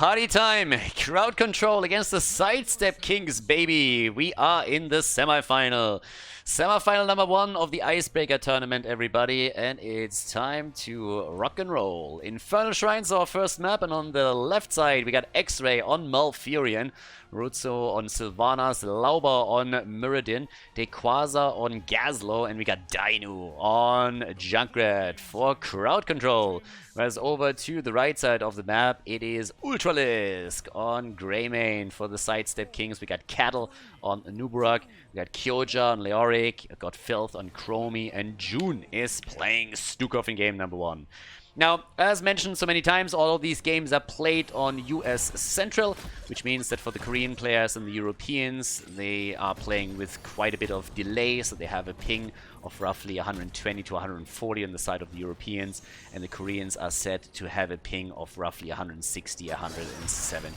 Party time! Crowd control against the Sidestep Kings, baby! We are in the semifinal. Semifinal number 1 of the Icebreaker tournament, everybody. And it's time to rock and roll. Infernal Shrines, our first map. And on the left side, we got X-Ray on Malfurion. Ruzzo on Sylvanas, Lauber on Muradin, Dequaza on Gazlo, and we got Dainu on Junkrat for crowd control. Whereas over to the right side of the map, it is Ultralisk on Greymane for the Sidestep Kings. We got Cattle on Nuburak, we got Kyoja on Leoric, we got Filth on Chromie, and June is playing Stukov in game number 1. Now, as mentioned so many times, all of these games are played on US Central, which means that for the Korean players and the Europeans, they are playing with quite a bit of delay, so they have a ping of roughly 120 to 140 on the side of the Europeans, and the Koreans are set to have a ping of roughly 160, 170.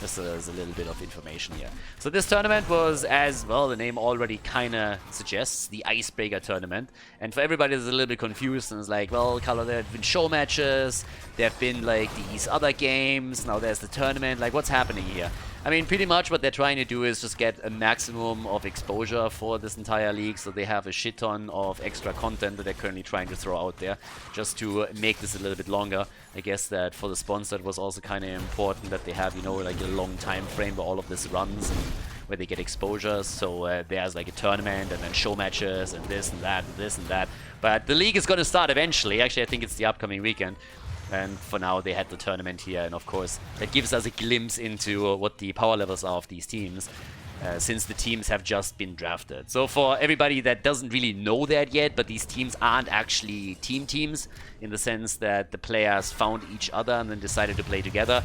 Just as a little bit of information here. So this tournament was, as well, the name already kind of suggests, the Icebreaker tournament. And for everybody that's a little bit confused and is like, well, Khaldor, there have been show matches, there have been like these other games, now there's the tournament, like what's happening here? I mean, pretty much what they're trying to do is just get a maximum of exposure for this entire league, so they have a shit ton of extra content that they're currently trying to throw out there, just to make this a little bit longer. I guess that for the sponsor it was also kind of important that they have, you know, like a long time frame where all of this runs, and where they get exposure, so there's like a tournament, and then show matches, and this and that, and this and that. But the league is going to start eventually. Actually, I think it's the upcoming weekend. And for now, they had the tournament here, and of course, that gives us a glimpse into what the power levels are of these teams, since the teams have just been drafted. So for everybody that doesn't really know that yet, but these teams aren't actually teams, in the sense that the players found each other and then decided to play together.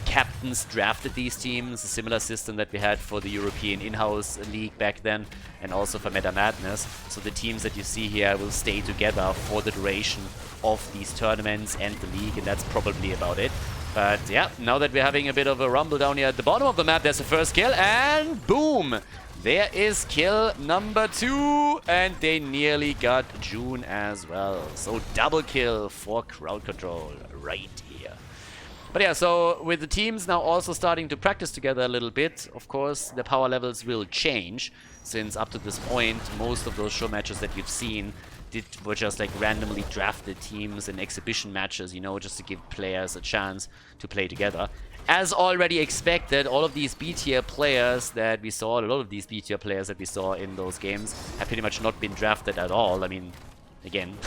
Captains drafted these teams, a similar system that we had for the European in-house league back then, and also for Meta Madness. So the teams that you see here will stay together for the duration of these tournaments and the league, and that's probably about it. But yeah, now that we're having a bit of a rumble down here at the bottom of the map, there's the first kill, and boom! There is kill number 2, and they nearly got June as well. So double kill for crowd control right here. But yeah, so with the teams now also starting to practice together a little bit, of course, the power levels will change, since up to this point, most of those show matches that you've seen were just like randomly drafted teams and exhibition matches, you know, just to give players a chance to play together. As already expected, all of these B-tier players that we saw, a lot of these B-tier players that we saw in those games have pretty much not been drafted at all. I mean, again,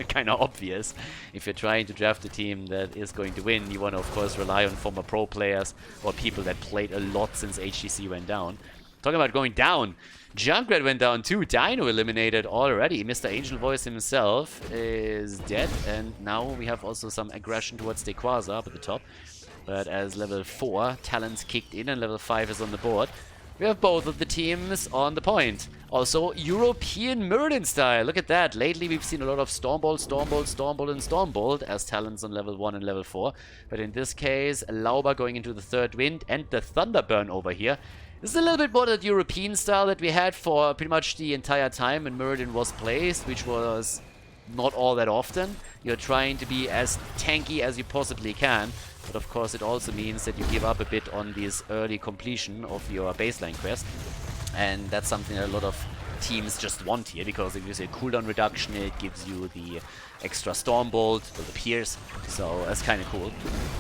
kind of obvious. If you're trying to draft a team that is going to win, you want to, of course, rely on former pro players or people that played a lot since HTC went down. Talking about going down, Junkrat went down too. Dino eliminated already. Mr. Angel Voice himself is dead, and now we have also some aggression towards Dequaza up at the top. But as level 4, Talons kicked in, and level 5 is on the board. We have both of the teams on the point. Also, European Muradin style. Look at that. Lately, we've seen a lot of Stormbolt, Stormbolt, Stormbolt, and Stormbolt as talents on level 1 and level 4. But in this case, Lauber going into the third wind, and the Thunderburn over here. This is a little bit more that European style that we had for pretty much the entire time when Muradin was placed, which was not all that often. You're trying to be as tanky as you possibly can, but of course it also means that you give up a bit on this early completion of your baseline quest, and that's something that a lot of teams just want here, because it gives you a cooldown reduction, it gives you the extra Stormbolt or the Pierce, so that's kind of cool.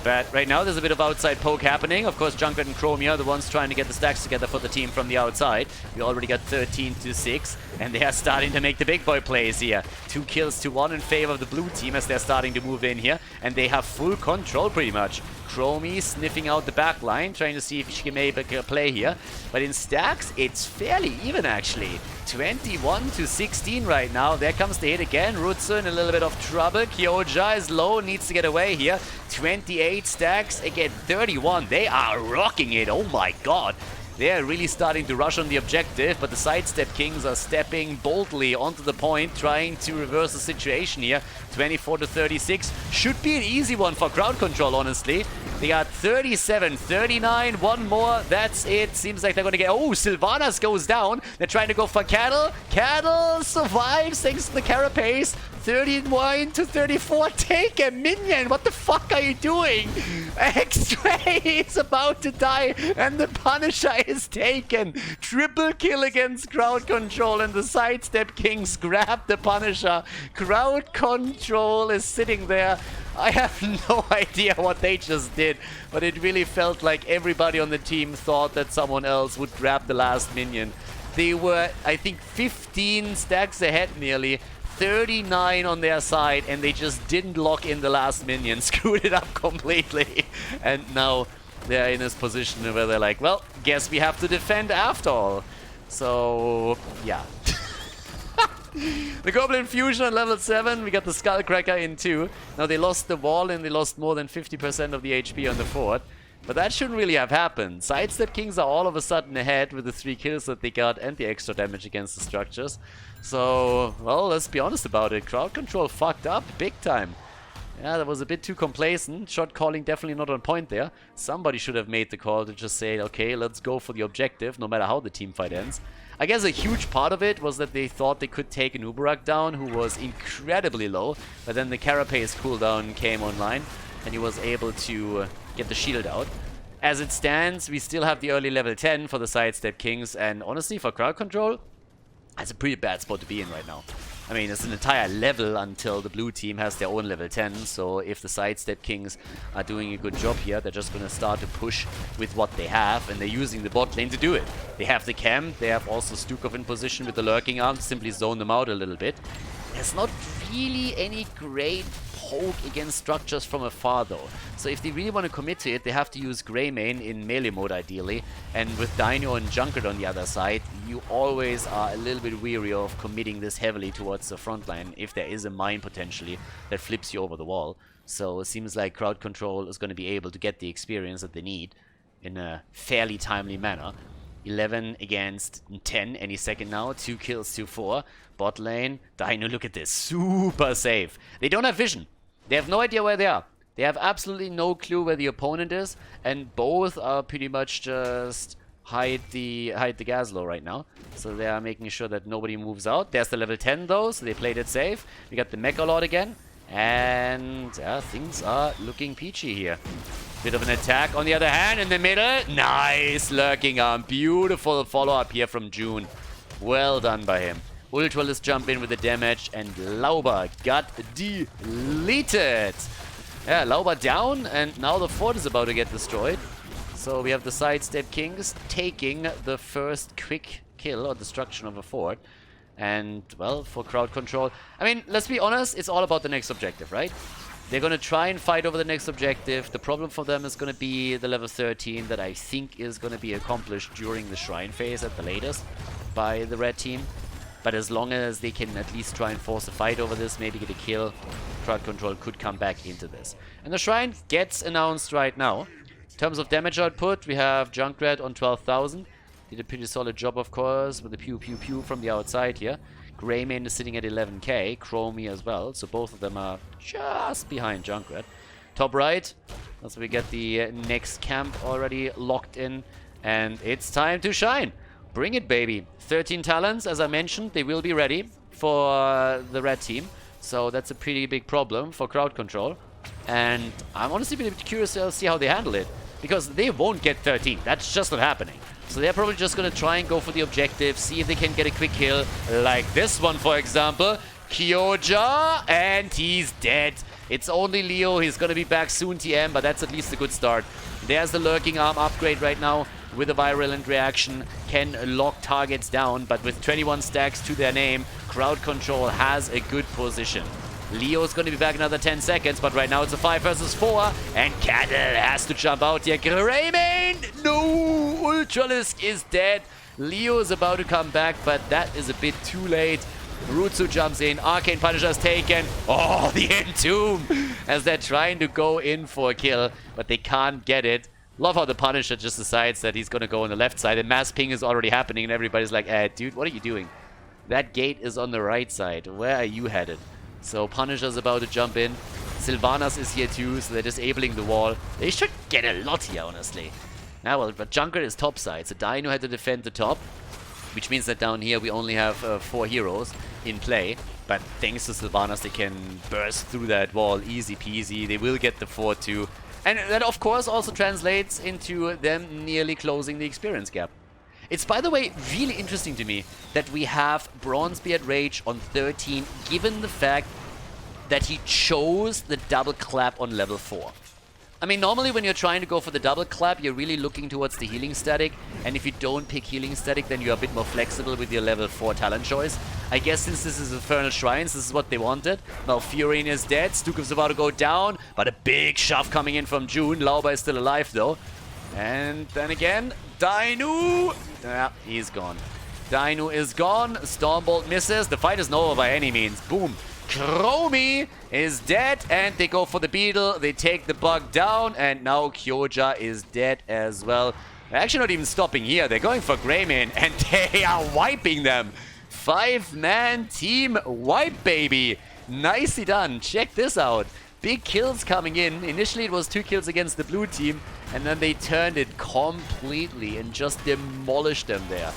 But right now there's a bit of outside poke happening. Of course, Junkrat and Chromie are the ones trying to get the stacks together for the team from the outside. We already got 13 to 6, and they are starting to make the big boy plays here. 2 kills to 1 in favor of the blue team as they're starting to move in here, and they have full control pretty much. Chromie sniffing out the back line, trying to see if she can make a play here. But in stacks, it's fairly even actually. 21 to 16 right now. There comes the hit again. Rutsu in a little bit of trouble. Kyoja is low, needs to get away here. 28 stacks, again 31. They are rocking it, oh my god. They're really starting to rush on the objective, but the Sidestep Kings are stepping boldly onto the point, trying to reverse the situation here. 24 to 36. Should be an easy one for crowd control, honestly. They got 37, 39, one more. That's it. Seems like they're going to get... Oh, Sylvanas goes down. They're trying to go for Cattle. Cattle survives thanks to the carapace. 31 to 34. Take a minion. What the fuck are you doing? X-Ray is about to die and the Punisher is taken. Triple kill against crowd control and the sidestep kings grab the Punisher. Crowd control is sitting there. I have no idea what they just did, but it really felt like everybody on the team thought that someone else would grab the last minion. They were, I think, 15 stacks ahead nearly. 39 on their side, and they just didn't lock in the last minion, screwed it up completely, and now they're in this position where they're like, well, guess we have to defend after all. So, yeah. The Goblin Fusion on level 7, we got the Skullcracker in too. Now they lost the wall and they lost more than 50% of the HP on the fort. But that shouldn't really have happened. Sidestep Kings are all of a sudden ahead with the 3 kills that they got and the extra damage against the structures. So, well, let's be honest about it. Crowd control fucked up big time. Yeah, that was a bit too complacent. Shot calling definitely not on point there. Somebody should have made the call to just say, okay, let's go for the objective, no matter how the team fight ends. I guess a huge part of it was that they thought they could take an Uberak down, who was incredibly low. But then the Carapace cooldown came online, and he was able to get the shield out. As it stands, we still have the early level 10 for the Sidestep Kings, and honestly, for crowd control, that's a pretty bad spot to be in right now. I mean, it's an entire level until the blue team has their own level 10, so if the Sidestep Kings are doing a good job here, they're just going to start to push with what they have, and they're using the bot lane to do it. They have the camp, they have also Stukov in position with the lurking arm, simply zone them out a little bit. There's not really any great poke against structures from afar though. So if they really want to commit to it, they have to use Greymane in melee mode ideally. And with Dino and Junkrat on the other side, you always are a little bit weary of committing this heavily towards the front line if there is a mine potentially that flips you over the wall. So it seems like crowd control is going to be able to get the experience that they need in a fairly timely manner. 11 against 10 any second now. 2 kills to 4. Bot lane. Dino, look at this. Super safe. They don't have vision. They have no idea where they are. They have absolutely no clue where the opponent is. And both are pretty much just hide the gas low right now. So they are making sure that nobody moves out. There's the level 10 though, so they played it safe. We got the Mecha Lord again. And yeah, things are looking peachy here. Bit of an attack on the other hand in the middle. Nice lurking arm. Beautiful follow-up here from June. Well done by him. Ultralist jump in with the damage and Lauber got deleted. Yeah, Lauber down and now the fort is about to get destroyed. So we have the Sidestep Kings taking the first quick kill or destruction of a fort. And, well, for crowd control, I mean, let's be honest, it's all about the next objective, right? They're going to try and fight over the next objective. The problem for them is going to be the level 13 that I think is going to be accomplished during the Shrine phase at the latest by the red team. But as long as they can at least try and force a fight over this, maybe get a kill, crowd control could come back into this. And the Shrine gets announced right now. In terms of damage output, we have Junkrat on 12,000. Did a pretty solid job, of course, with the pew pew pew from the outside here. Greymane is sitting at 11k, Chromie as well, so both of them are just behind Junkrat. Top right, that's where we get the next camp already locked in, and it's time to shine. Bring it, baby. 13 talents, as I mentioned, they will be ready for the red team, so that's a pretty big problem for crowd control. And I'm honestly a bit curious to see how they handle it, because they won't get 13, that's just not happening. So they're probably just going to try and go for the objective, see if they can get a quick kill, like this one, for example. Kyoja, and he's dead. It's only Leo, he's going to be back soon, TM, but that's at least a good start. There's the lurking arm upgrade right now with a virulent reaction, can lock targets down, but with 21 stacks to their name, crowd control has a good position. Leo's going to be back another 10 seconds, but right now it's a 5 versus 4, and Cattle has to jump out here. Greymane! No! Ultralisk is dead. Leo is about to come back, but that is a bit too late. Rutsu jumps in, Arcane Punisher is taken. Oh, the Entomb! As they're trying to go in for a kill, but they can't get it. Love how the Punisher just decides that he's going to go on the left side, and mass ping is already happening, and everybody's like, dude, what are you doing? That gate is on the right side. Where are you headed? So Punisher's about to jump in. Sylvanas is here too, so they're disabling the wall. They should get a lot here, honestly. Now, well, but Junkrat is topside, so Dino had to defend the top, which means that down here we only have 4 heroes in play. But thanks to Sylvanas, they can burst through that wall easy peasy. They will get the 4-2. And that, of course, also translates into them nearly closing the experience gap. It's, by the way, really interesting to me that we have Bronzebeard Rage on 13, given the fact that he chose the double clap on level 4. I mean, normally when you're trying to go for the double clap, you're really looking towards the healing static, and if you don't pick healing static, then you're a bit more flexible with your level 4 talent choice. I guess since this is Infernal Shrines, this is what they wanted. Malfurion is dead, Stukov's about to go down, but a big shove coming in from June. Lauba is still alive though. And then again, Dino! Yeah, he's gone. Dino is gone, Stormbolt misses, the fight isn't over by any means. Boom! Chromie is dead, and they go for the Beetle. They take the bug down, and now Kyoja is dead as well. They're actually not even stopping here. They're going for Greymane, and they are wiping them. 5-man team wipe, baby. Nicely done. Check this out. Big kills coming in. Initially, it was 2 kills against the blue team, and then they turned it completely and just demolished them there.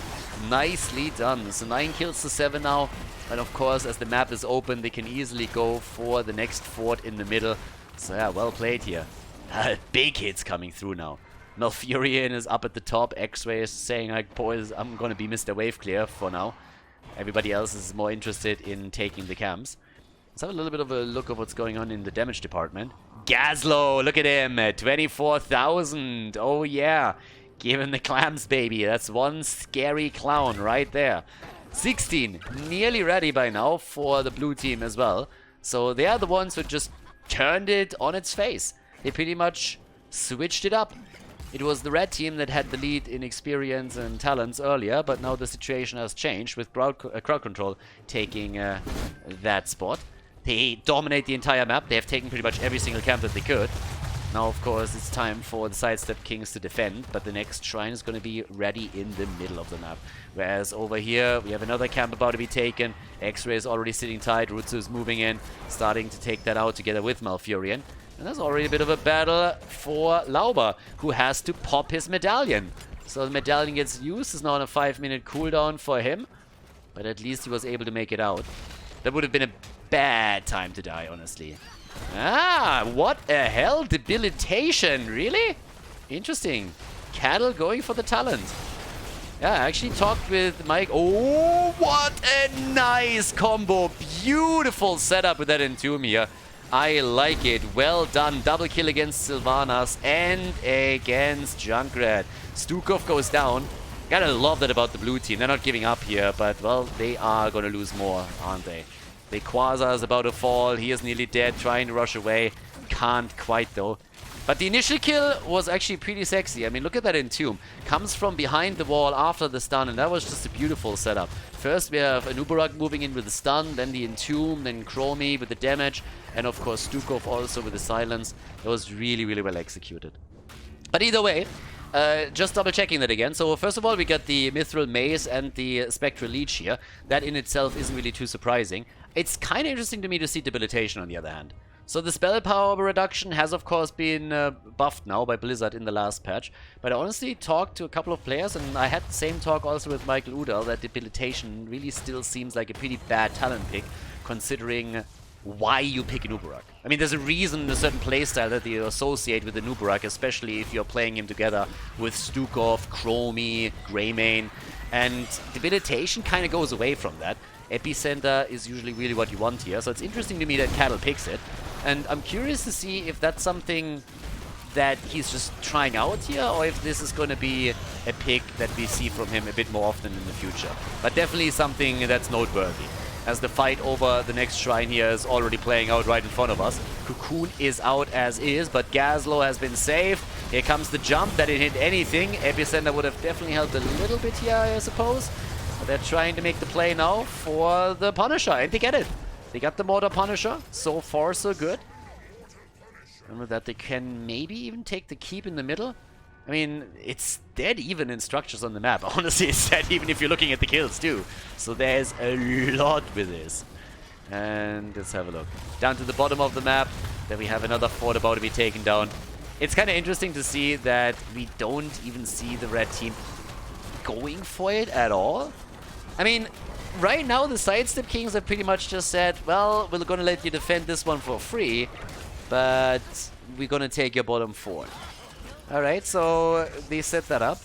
Nicely done. So 9 kills to 7 now. And of course, as the map is open, they can easily go for the next fort in the middle. So yeah, well played here. Big hits coming through now. Malfurion is up at the top. X-Ray is saying, like, boys, I'm gonna be Mr. Waveclear for now. Everybody else is more interested in taking the camps. Let's have a little bit of a look at what's going on in the damage department. Gazlo, look at him, 24,000. Oh yeah, give him the clams, baby. That's one scary clown right there. 16, nearly ready by now for the blue team as well. So they are the ones who just turned it on its face. They pretty much switched it up. It was the red team that had the lead in experience and talents earlier, but now the situation has changed with crowd control taking that spot. They dominate the entire map. They have taken pretty much every single camp that they could. Now, of course, it's time for the Sidestep Kings to defend, but the next shrine is going to be ready in the middle of the map. Whereas over here, we have another camp about to be taken. X-Ray is already sitting tight. Rutsu is moving in, starting to take that out together with Malfurion. And there's already a bit of a battle for Lauba, who has to pop his medallion. So the medallion gets used. It's now on a 5-minute cooldown for him, but at least he was able to make it out. That would have been a bad time to die, honestly. Ah, what a hell? Debilitation, really? Interesting. Cattle going for the talent. Yeah, I actually talked with Mike. Oh, what a nice combo. Beautiful setup with that Entomb here. I like it. Well done. Double kill against Sylvanas and against Junkrat. Stukov goes down. Gotta love that about the blue team. They're not giving up here, but, well, they are gonna lose more, aren't they? The Quasar is about to fall. He is nearly dead, trying to rush away. Can't quite, though. But the initial kill was actually pretty sexy. I mean, look at that Entomb. Comes from behind the wall after the stun, and that was just a beautiful setup. First, we have Anubarak moving in with the stun, then the Entomb, then Chromie with the damage, and of course Stukov also with the silence. It was really, really well executed. But either way, just double checking that again. So first of all, we got the Mithril Mace and the Spectral Leech here. That in itself isn't really too surprising. It's kind of interesting to me to see Debilitation on the other hand. So the spell power reduction has of course been buffed now by Blizzard in the last patch. But I honestly talked to a couple of players, and I had the same talk also with Michael Udall, that Debilitation really still seems like a pretty bad talent pick, considering why you pick an Uberak. I mean, there's a reason, a certain playstyle that you associate with the Uberak, especially if you're playing him together with Stukov, Chromie, Greymane, and Debilitation kind of goes away from that. Epicenter is usually really what you want here, so it's interesting to me that Cattle picks it. And I'm curious to see if that's something that he's just trying out here, or if this is going to be a pick that we see from him a bit more often in the future. But definitely something that's noteworthy, as the fight over the next shrine here is already playing out right in front of us. Cocoon is out as is, but Gazlo has been saved. Here comes the jump. That didn't hit anything. Epicenter would have definitely helped a little bit here, I suppose. But they're trying to make the play now for the Punisher, and they get it. They got the Mortar Punisher. So far, so good. And with that, they can maybe even take the keep in the middle. I mean, it's dead even in structures on the map. Honestly, it's dead even if you're looking at the kills too. So there's a lot with this. And let's have a look. Down to the bottom of the map. Then we have another fort about to be taken down. It's kind of interesting to see that we don't even see the red team going for it at all. I mean, right now the Sidestep Kings have pretty much just said, well, we're going to let you defend this one for free, but we're going to take your bottom fort. Alright, so they set that up.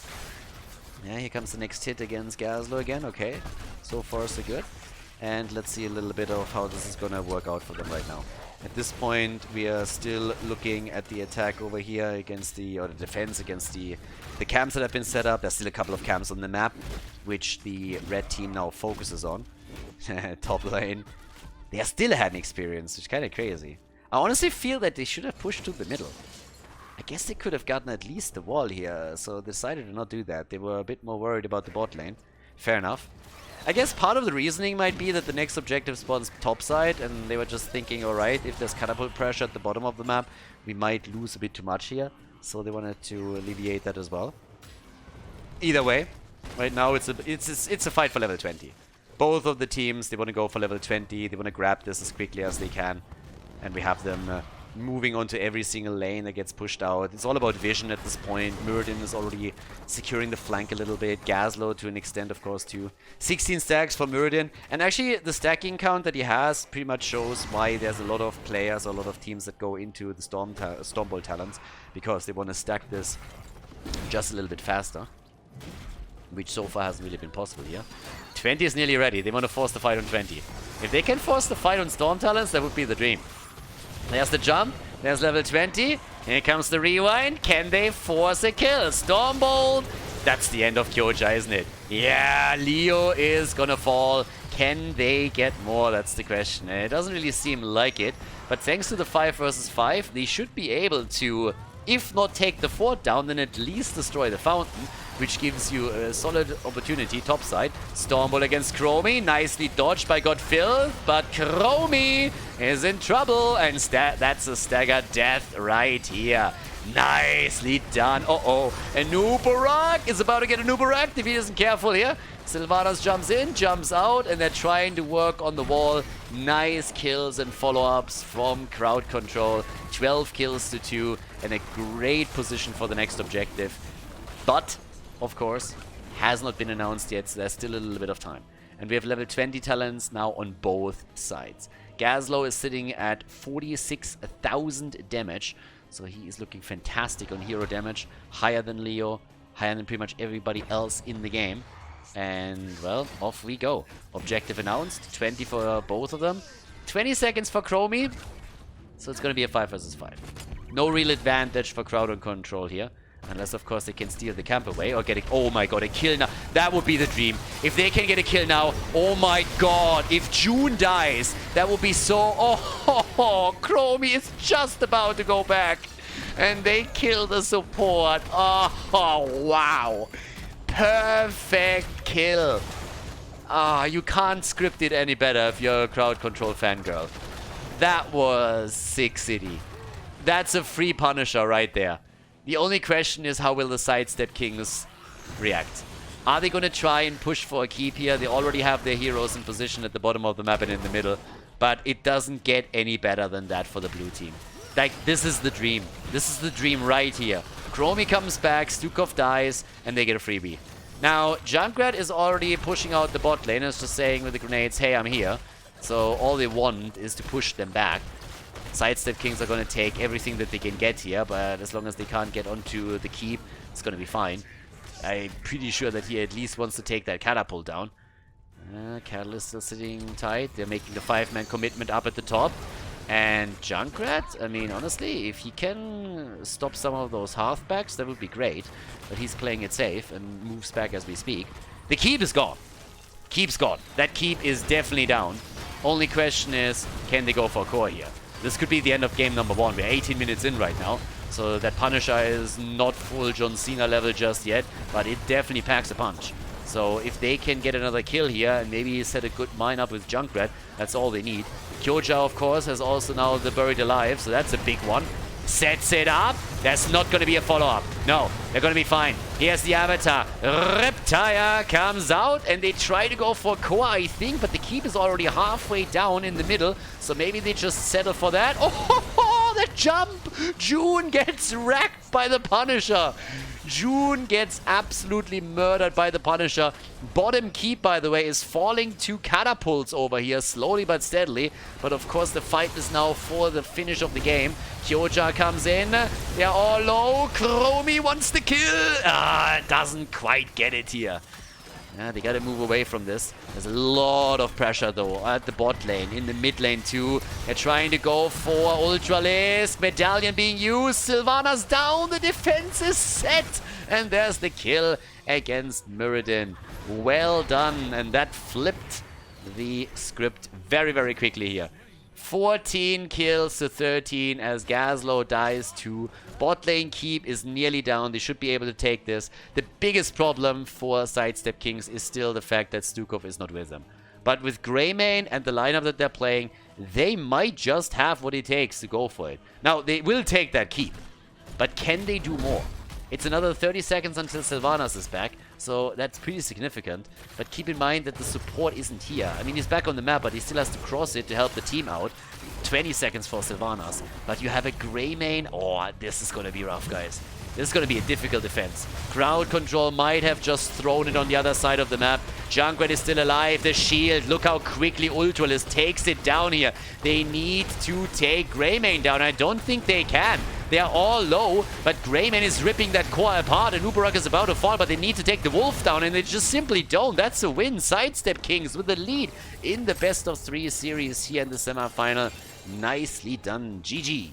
Yeah, here comes the next hit against Khaldor again. Okay, so far so good. And let's see a little bit of how this is going to work out for them right now. At this point, we are still looking at the attack over here against the, or the defense against the camps that have been set up. There's still a couple of camps on the map, which the red team now focuses on. Top lane. They are still ahead in experience, which is kind of crazy. I honestly feel that they should have pushed to the middle. I guess they could have gotten at least the wall here, so they decided to not do that. They were a bit more worried about the bot lane. Fair enough. I guess part of the reasoning might be that the next objective spawns topside, and they were just thinking, alright, if there's catapult pressure at the bottom of the map, we might lose a bit too much here. So they wanted to alleviate that as well. Either way, right now it's a fight for level 20. Both of the teams, they want to go for level 20, they want to grab this as quickly as they can. And we have them moving on to every single lane that gets pushed out. It's all about vision at this point. Muradin is already securing the flank a little bit. Khaldor to an extent, of course, too. 16 stacks for Muradin. And actually, the stacking count that he has pretty much shows why there's a lot of players, a lot of teams that go into the Stormbolt talents. Because they want to stack this just a little bit faster. Which so far hasn't really been possible here. 20 is nearly ready. They want to force the fight on 20. If they can force the fight on Storm Talents, that would be the dream. There's the jump. There's level 20. Here comes the rewind. Can they force a kill? Stormbolt. That's the end of Kyoja, isn't it? Yeah, Leo is gonna fall. Can they get more? That's the question. And it doesn't really seem like it. But thanks to the 5 versus 5, they should be able to, if not take the fort down, then at least destroy the fountain, which gives you a solid opportunity topside. Stormbolt against Chromie, nicely dodged by Godfil, but Chromie is in trouble, and that's a staggered death right here. Nicely done. Uh-oh. And Nubarak is about to get a Nubarak if he isn't careful here. Sylvanas jumps in, jumps out, and they're trying to work on the wall. Nice kills and follow-ups from crowd control. 12 kills to 2, and a great position for the next objective. But, of course, has not been announced yet, so there's still a little bit of time. And we have level 20 talents now on both sides. Khaldor is sitting at 46,000 damage, so he is looking fantastic on hero damage. Higher than Leo, higher than pretty much everybody else in the game. And, well, off we go. Objective announced, 20 for both of them. 20 seconds for Chromie, so it's going to be a 5 versus 5. No real advantage for crowd control here. Unless, of course, they can steal the camp away or get a... Oh my god, a kill now. That would be the dream. If they can get a kill now, oh my god. If June dies, that would be so... Oh, Chromie is just about to go back. And they kill the support. Oh, wow. Perfect kill. You can't script it any better if you're a crowd control fangirl. That was sick city. That's a free Punisher right there. The only question is, how will the Sidestep Kings react? Are they going to try and push for a keep here? They already have their heroes in position at the bottom of the map and in the middle. But it doesn't get any better than that for the blue team. Like, this is the dream. This is the dream right here. Chromie comes back, Stukov dies, and they get a freebie. Now, Junkrat is already pushing out the bot lane. It's just saying with the grenades, hey, I'm here. So all they want is to push them back. Sidestep Kings are going to take everything that they can get here, but as long as they can't get onto the keep, it's going to be fine. I'm pretty sure that he at least wants to take that catapult down. Catalyst still sitting tight. They're making the 5-man commitment up at the top. And Junkrat, I mean, honestly, if he can stop some of those halfbacks, that would be great. But he's playing it safe and moves back as we speak. The keep is gone. Keep's gone. That keep is definitely down. Only question is, can they go for a core here? This could be the end of game number 1. We're 18 minutes in right now. So that Punisher is not full John Cena level just yet, but it definitely packs a punch. So if they can get another kill here and maybe set a good mine up with Junkrat, that's all they need. Kyoja, of course, has also now the Buried Alive, so that's a big one. Sets it up. There's not going to be a follow-up. No, they're going to be fine. Here's the Avatar. Reptile comes out, and they try to go for core, I think, but the keep is already halfway down in the middle, so maybe they just settle for that. Oh, the jump! June gets wrecked by the Punisher. June gets absolutely murdered by the Punisher. Bottom keep, by the way, is falling to catapults over here, slowly but steadily. But of course, the fight is now for the finish of the game. Kyoja comes in. They're all low. Chromie wants the kill. Doesn't quite get it here. Yeah, they gotta move away from this. There's a lot of pressure, though, at the bot lane. In the mid lane, too. They're trying to go for Ultralisk. Medallion being used. Sylvanas down. The defense is set. And there's the kill against Muradin. Well done. And that flipped the script very, very quickly here. 14 kills to 13 as Gazlo dies too. Bot lane keep is nearly down. They should be able to take this. The biggest problem for Sidestep Kings is still the fact that Stukov is not with them. But with Greymane and the lineup that they're playing, they might just have what it takes to go for it. Now, they will take that keep. But can they do more? It's another 30 seconds until Sylvanas is back, so that's pretty significant. But keep in mind that the support isn't here. I mean, he's back on the map, but he still has to cross it to help the team out. 20 seconds for Sylvanas. But you have a Greymane. Oh, this is going to be rough, guys. This is going to be a difficult defense. Crowd control might have just thrown it on the other side of the map. Junkrat is still alive. The shield. Look how quickly Ultralisk takes it down here. They need to take Greymane down. I don't think they can. They are all low, but Greymane is ripping that core apart, and Uberak is about to fall, but they need to take the Wolf down, and they just simply don't. That's a win. Sidestep Kings with the lead in the best of 3 series here in the semifinal. Nicely done. GG.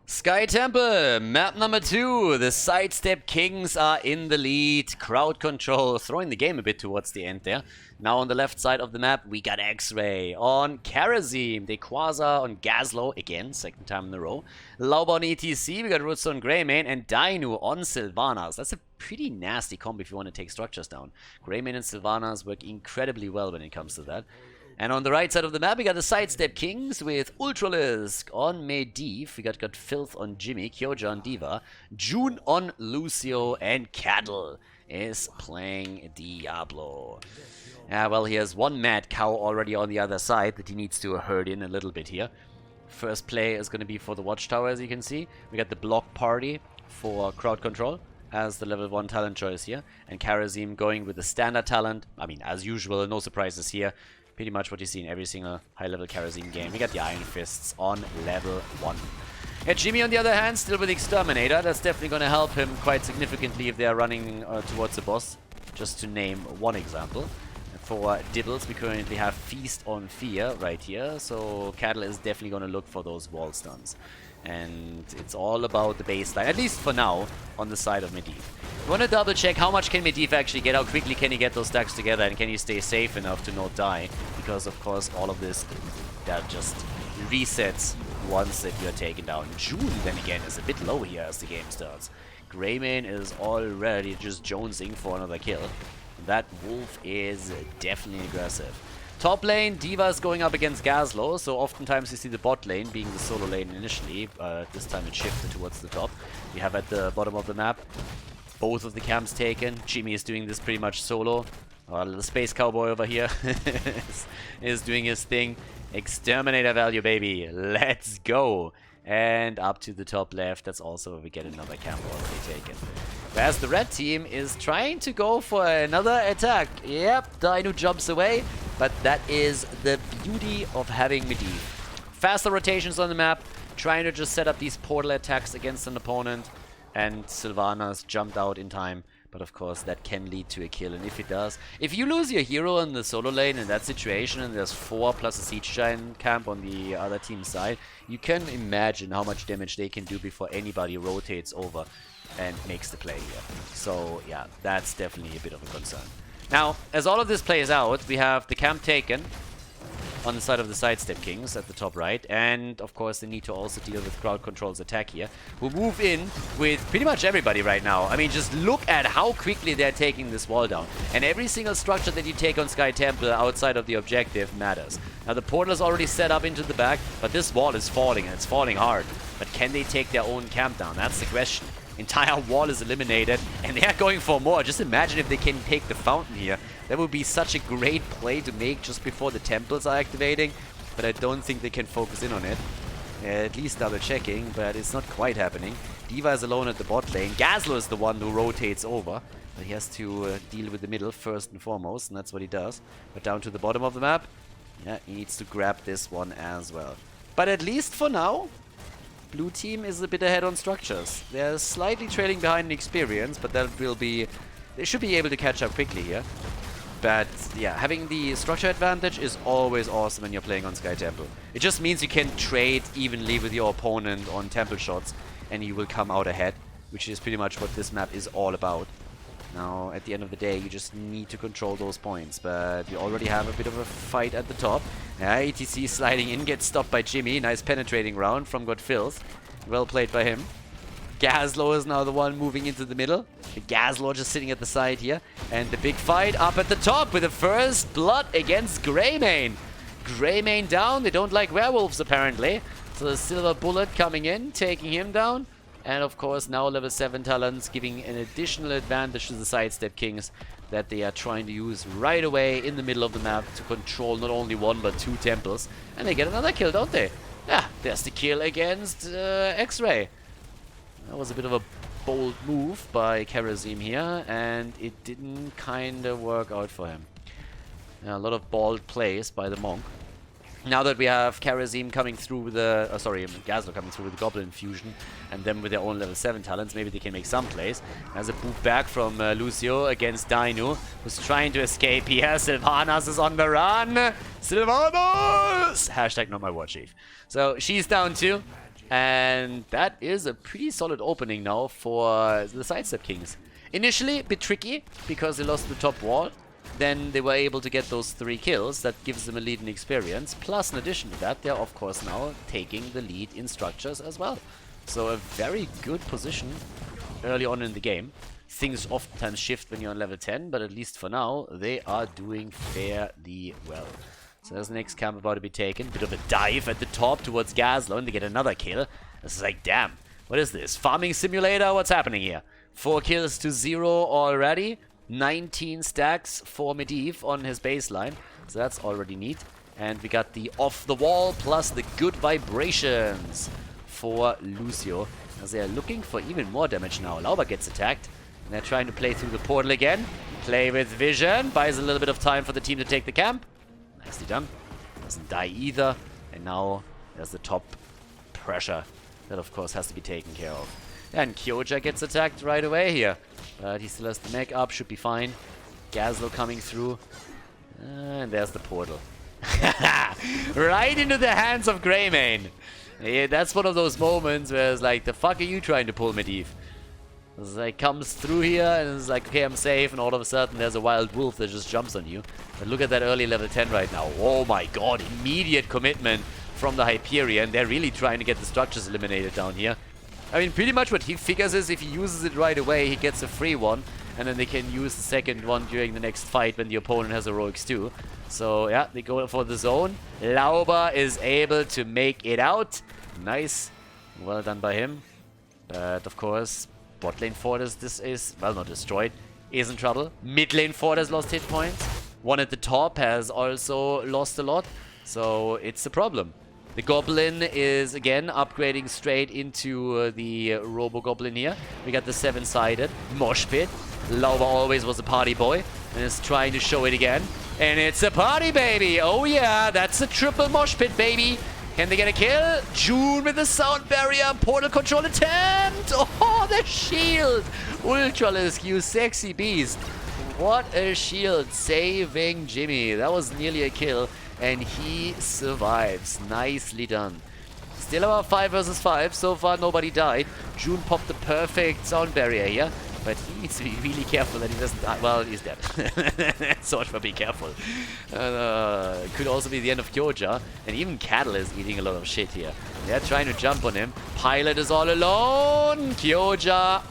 Sky Temple, map number 2. The Sidestep Kings are in the lead. Crowd control, throwing the game a bit towards the end there. Now on the left side of the map, we got X-Ray on Karazim, Dequaza on Gazlo, again, second time in a row. Lauba on ETC, we got Rutz on Greymane, and Dainu on Sylvanas. That's a pretty nasty combo if you want to take structures down. Greymane and Sylvanas work incredibly well when it comes to that. And on the right side of the map, we got the Sidestep Kings with Ultralisk on Medivh. We got Filth on Jimmy, Kyoja on Diva, June on Lucio, and Cattle is playing Diablo. Well, he has one Mad Cow already on the other side that he needs to herd in a little bit here. First play is going to be for the Watchtower, as you can see. We got the Block Party for crowd control as the level 1 talent choice here. And Karazim going with the standard talent. I mean, as usual, no surprises here. Pretty much what you see in every single high-level Karazim game. We got the Iron Fists on level 1. Yeah, Jimmy, on the other hand, still with Exterminator. That's definitely going to help him quite significantly if they're running towards the boss. Just to name one example. For Dibbles, we currently have Feast on Fear right here. So Cattle is definitely going to look for those wall stuns. And it's all about the baseline, at least for now, on the side of Medivh. We want to double check how much can Medivh actually get, how quickly can he get those stacks together, and can he stay safe enough to not die, because of course all of this, that just resets once that you're taken down. June then again is a bit low here as the game starts. Greymane is already just jonesing for another kill. That Wolf is definitely aggressive. Top lane, Diva is going up against Gazlo, so oftentimes you see the bot lane being the solo lane initially. This time it shifted towards the top. We have at the bottom of the map both of the camps taken. Jimmy is doing this pretty much solo. Our little space cowboy over here is doing his thing. Exterminator value, baby. Let's go. And up to the top left, that's also where we get another camp already taken. Whereas the red team is trying to go for another attack. Yep, Dainu jumps away. But that is the beauty of having Medivh. Faster rotations on the map, trying to just set up these portal attacks against an opponent, and Sylvanas jumped out in time. But of course that can lead to a kill, and if it does, if you lose your hero in the solo lane in that situation and there's 4 plus a siege giant camp on the other team's side, you can imagine how much damage they can do before anybody rotates over and makes the play here. So yeah, that's definitely a bit of a concern. Now, as all of this plays out, we have the camp taken. on the side of the Sidestep Kings at the top right. And, of course, they need to also deal with Crowd Control's attack here, who move in with pretty much everybody right now. I mean, just look at how quickly they're taking this wall down. And every single structure that you take on Sky Temple outside of the objective matters. Now, the portal is already set up into the back, but this wall is falling, and it's falling hard. But can they take their own camp down? That's the question. Entire wall is eliminated, and they are going for more. Just imagine if they can take the fountain here. That would be such a great play to make just before the temples are activating, but I don't think they can focus in on it. At least double checking, but it's not quite happening. D.Va is alone at the bot lane. Gazlo is the one who rotates over, but he has to deal with the middle first and foremost, and that's what he does. But down to the bottom of the map, yeah, he needs to grab this one as well. But at least for now, blue team is a bit ahead on structures. They're slightly trailing behind in experience, but that will be... They should be able to catch up quickly here. But yeah, having the structure advantage is always awesome when you're playing on Sky Temple. It just means you can trade evenly with your opponent on temple shots and you will come out ahead, which is pretty much what this map is all about. Now, at the end of the day, you just need to control those points, but you already have a bit of a fight at the top. ATC sliding in, gets stopped by Jimmy. Nice penetrating round from Godfilth. Well played by him. Gazlo is now the one moving into the middle. The Gazlo just sitting at the side here. And the big fight up at the top with the first blood against Greymane. Greymane down. They don't like werewolves, apparently. So the Silver Bullet coming in, taking him down. And of course now level 7 talents giving an additional advantage to the Sidestep Kings that they are trying to use right away in the middle of the map to control not only one but 2 temples. And they get another kill, don't they? Yeah, there's the kill against X-Ray. That was a bit of a bold move by Karazim here, and it didn't kind of work out for him. Yeah, a lot of bold plays by the Monk. Now that we have Karazim coming through with the... Gazlo coming through with the Goblin Fusion, and then with their own level 7 talents, maybe they can make some plays. There's a boot back from Lucio against Dainu, who's trying to escape here. Sylvanas is on the run! Sylvanas! Hashtag not my war chief. So, she's down too. And that is a pretty solid opening now for the Sidestep Kings. Initially, a bit tricky, because they lost the top wall. Then they were able to get those 3 kills. That gives them a lead in experience. Plus, in addition to that, they're of course now taking the lead in structures as well. So a very good position early on in the game. Things oftentimes shift when you're on level 10, but at least for now, they are doing fairly well. So there's the next camp about to be taken. Bit of a dive at the top towards Gazlo, and they get another kill. This is like, damn, what is this? Farming simulator? What's happening here? 4 kills to 0 already. 19 stacks for Medivh on his baseline. So that's already neat. And we got the off the wall plus the good vibrations for Lucio. As they are looking for even more damage now. Lauber gets attacked. And they're trying to play through the portal again. Play with vision. Buys a little bit of time for the team to take the camp. Nicely done. Doesn't die either. And now there's the top pressure. That of course has to be taken care of. And Kyoja gets attacked right away here. But he still has the mech up, should be fine. Gazlo coming through. And there's the portal. Right into the hands of Greymane. Yeah, that's one of those moments where it's like, the fuck are you trying to pull, Medivh? It's like, comes through here and it's like, okay, I'm safe, and all of a sudden there's a wild wolf that just jumps on you. But look at that early level 10 right now. Oh my god, immediate commitment from the Hyperion. They're really trying to get the structures eliminated down here. I mean, pretty much what he figures is if he uses it right away, he gets a free one, and then they can use the second one during the next fight when the opponent has heroics too. So yeah, they go for the zone. Lauber is able to make it out. Nice. Well done by him. But of course, bot lane Fortis, this is, well, not destroyed, is in trouble. Mid lane Fortis lost hit points. One at the top has also lost a lot. So it's a problem. The Goblin is, again, upgrading straight into the Robo-Goblin here. We got the 7-sided Mosh Pit. Lauber always was a party boy and is trying to show it again. And it's a party, baby! Oh yeah, that's a triple Mosh Pit, baby! Can they get a kill? June with the sound barrier. Portal control attempt! Oh, the shield! Ultralisk, you sexy beast. What a shield, saving Jimmy. That was nearly a kill. And he survives. Nicely done. Still about 5 versus 5. So far, nobody died. June popped the perfect sound barrier here. But he needs to be really careful that he doesn't die. Well, he's dead. Sorshva, be careful. Could also be the end of Kyoja. And even Cattle is eating a lot of shit here. They're trying to jump on him. Pilot is all alone. Kyoja.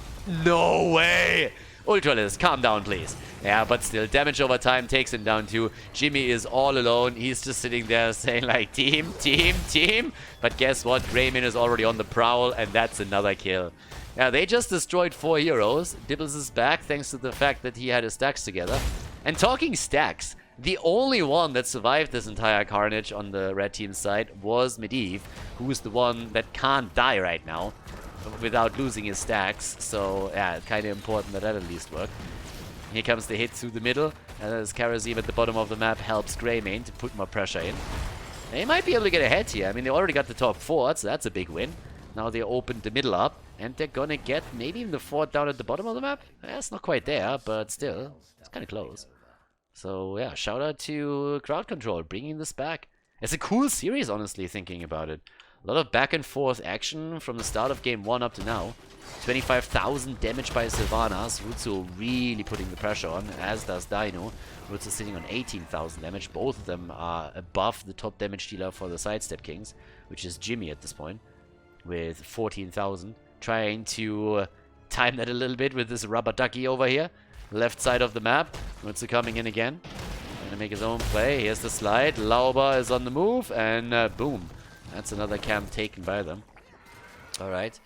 No way. Ultralisk, calm down, please. Yeah, but still, damage over time takes him down too. Jimmy is all alone. He's just sitting there saying like, team, team, team. But guess what? Raymond is already on the prowl, and that's another kill. Yeah, they just destroyed 4 heroes. Dibbles is back thanks to the fact that he had his stacks together. And talking stacks, the only one that survived this entire carnage on the red team side was Medivh, who's the one that can't die right now without losing his stacks. So, yeah, kind of important that at least worked. Here comes the hit through the middle, and as Karazim at the bottom of the map helps Greymane to put more pressure in. They might be able to get ahead here. I mean, they already got the top 4, so that's a big win. Now they opened the middle up, and they're gonna get maybe even the fort down at the bottom of the map. It's not quite there, but still, it's kind of close. So yeah, shout out to Crowd Control, bringing this back. It's a cool series, honestly, thinking about it. A lot of back and forth action from the start of game 1 up to now. 25,000 damage by Sylvanas. Rutsu really putting the pressure on, as does Dino. Rutsu sitting on 18,000 damage. Both of them are above the top damage dealer for the Sidestep Kings, which is Jimmy at this point, with 14,000. Trying to time that a little bit with this rubber ducky over here. Left side of the map. Rutsu coming in again. Gonna make his own play. Here's the slide. Lauber is on the move, and boom. That's another camp taken by them. Alright.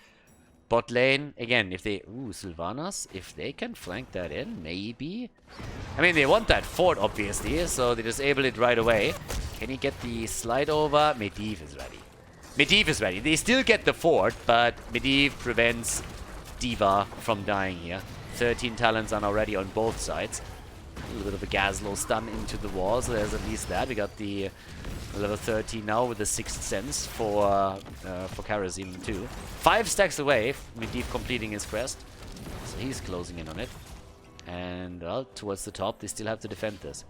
Bot lane, again, if they... Ooh, Sylvanas, if they can flank that in, maybe... I mean, they want that fort, obviously, so they disable it right away. Can he get the slide over? Medivh is ready. Medivh is ready. They still get the fort, but Medivh prevents D.Va from dying here. 13 talents are already on both sides. A little bit of a Gazlo stun into the wall, so there's at least that. We got the level 13 now with the 6th sense for Karazim too. 5 stacks away, Medivh completing his quest. So he's closing in on it. And, well, towards the top, they still have to defend this.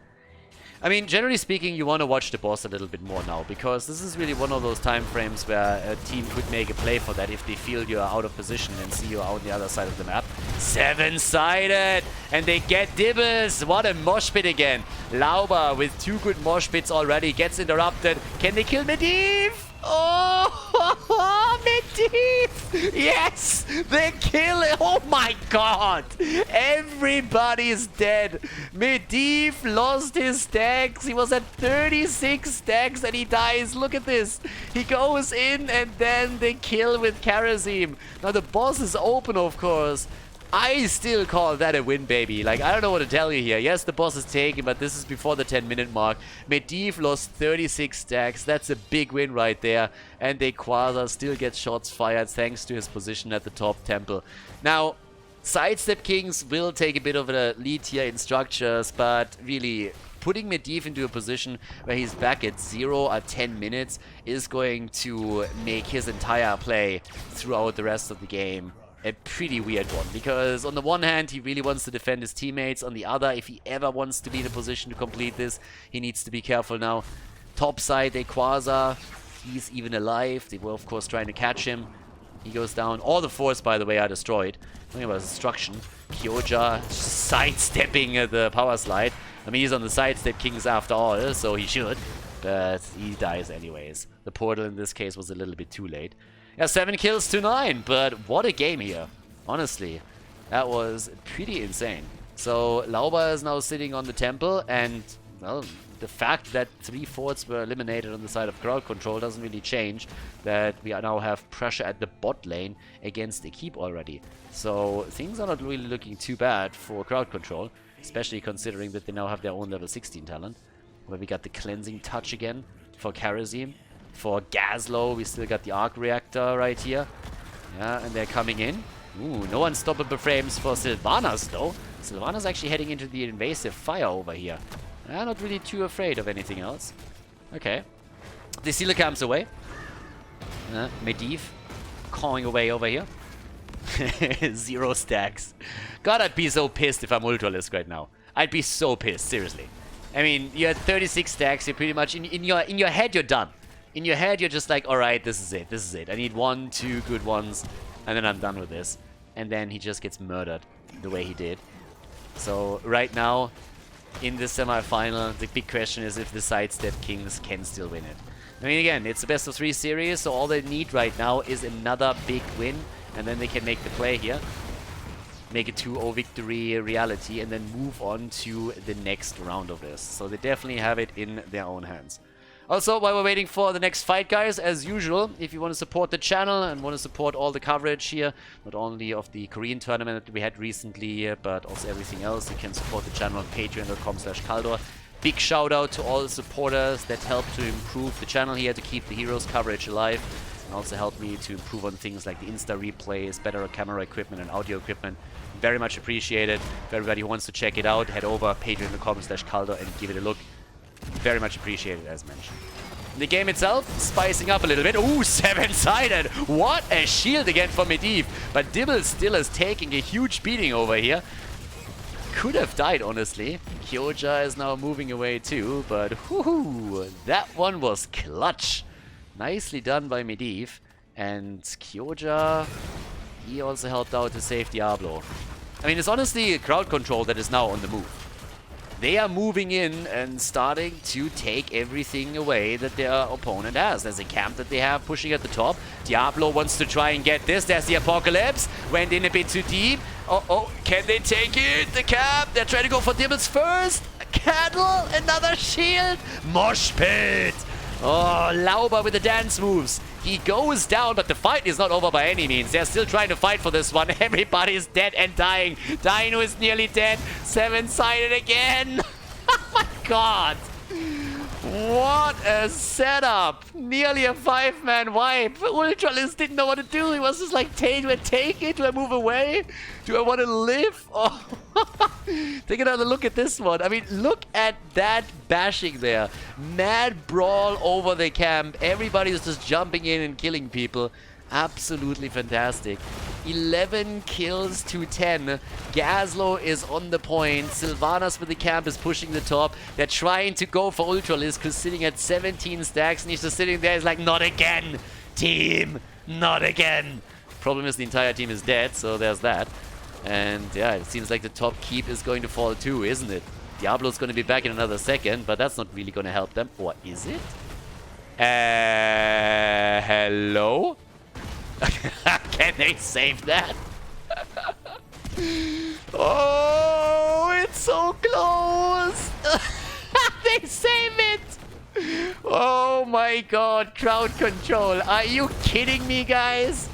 I mean, generally speaking, you want to watch the boss a little bit more now, because this is really one of those time frames where a team could make a play for that if they feel you're out of position and see you out on the other side of the map. 7-sided! And they get Dibbles! What a mosh pit again! Lauber with 2 good mosh pits already gets interrupted. Can they kill Medivh? Oh, Medivh! Yes! They kill it! Oh my god! Everybody's dead! Medivh lost his stacks. He was at 36 stacks and he dies. Look at this. He goes in and then they kill with Karazim. Now the boss is open, of course. I still call that a win, baby. Like, I don't know what to tell you here. Yes, the boss is taken, but this is before the 10-minute mark. Medivh lost 36 stacks. That's a big win right there. And Quasar still gets shots fired thanks to his position at the top temple. Now, Sidestep Kings will take a bit of a lead here in structures, but really, putting Medivh into a position where he's back at 0 at 10 minutes is going to make his entire play throughout the rest of the game a pretty weird one, because on the one hand he really wants to defend his teammates, on the other, if he ever wants to be in a position to complete this, he needs to be careful now. Top side, Quasar, he's even alive. They were of course trying to catch him. He goes down. All the forts, by the way, are destroyed. Talking about destruction. Kyoja sidestepping the power slide. I mean, he's on the sidestep Kings after all, so he should, but he dies anyways. The portal in this case was a little bit too late. Yeah, 7 kills to 9, but what a game here. Honestly, that was pretty insane. So, Lauber is now sitting on the temple, and, well, the fact that 3 forts were eliminated on the side of crowd control doesn't really change that we now have pressure at the bot lane against the keep already. So, things are not really looking too bad for crowd control, especially considering that they now have their own level 16 talent, where we got the cleansing touch again for Karazim. For Gazlo, we still got the arc reactor right here. Yeah, and they're coming in. Ooh, no unstoppable frames for Sylvanas, though. Sylvanas actually heading into the invasive fire over here. Yeah, not really too afraid of anything else. Okay. The Sealer comes away. Medivh calling away over here. 0 stacks. God, I'd be so pissed if I'm Ultralisk right now. I'd be so pissed, seriously. I mean, you're at 36 stacks, you're pretty much, in your head, you're done. In your head, you're just like, alright, this is it. I need 1, 2 good ones, and then I'm done with this. And then he just gets murdered the way he did. So right now, in this semi-final, the big question is if the Sidestep Kings can still win it. I mean, again, it's a best of 3 series, so all they need right now is another big win, and then they can make the play here. Make a 2-0 victory reality, and then move on to the next round of this. So they definitely have it in their own hands. Also, while we're waiting for the next fight, guys, as usual, if you want to support the channel and want to support all the coverage here, not only of the Korean tournament that we had recently, but also everything else, you can support the channel on patreon.com/Khaldor. Big shout out to all the supporters that help to improve the channel here, to keep the Heroes coverage alive, and also help me to improve on things like the Insta replays, better camera equipment and audio equipment. Very much appreciated. For everybody who wants to check it out, head over patreon.com/Khaldor and give it a look. Very much appreciated, as mentioned. The game itself, spicing up a little bit. Ooh, 7-sided! What a shield again for Medivh. But Dibble still is taking a huge beating over here. Could have died, honestly. Kyoja is now moving away too, but whoo, that one was clutch. Nicely done by Medivh. And Kyoja, he also helped out to save Diablo. I mean, it's honestly crowd control that is now on the move. They are moving in and starting to take everything away that their opponent has. There's a camp that they have pushing at the top. Diablo wants to try and get this. There's the Apocalypse. Went in a bit too deep. Oh, can they take it? The camp. They're trying to go for Dibbles first. A candle. Another shield. Mosh pit. Oh, Lauber with the dance moves. He goes down, but the fight is not over by any means. They're still trying to fight for this one. Everybody is dead and dying. Dino is nearly dead. 7-sided again. Oh my god. What a setup. Nearly a 5-man wipe. Ultralis didn't know what to do. He was just like, do I take it? Do I move away? Do I want to live? Oh. Take another look at this one. I mean, look at that bashing there. Mad brawl over the camp. Everybody is just jumping in and killing people. Absolutely fantastic. 11 kills to 10. Gazlo is on the point. Sylvanas with the camp is pushing the top. They're trying to go for Ultralis because sitting at 17 stacks and he's just sitting there. He's like, not again, team, not again. Problem is the entire team is dead, so there's that. And yeah, it seems like the top keep is going to fall too, isn't it? Diablo's going to be back in another second, but that's not really going to help them. Or is it? Hello? Can they save that? Oh, it's so close! They save it! Oh my god, crowd control. Are you kidding me, guys?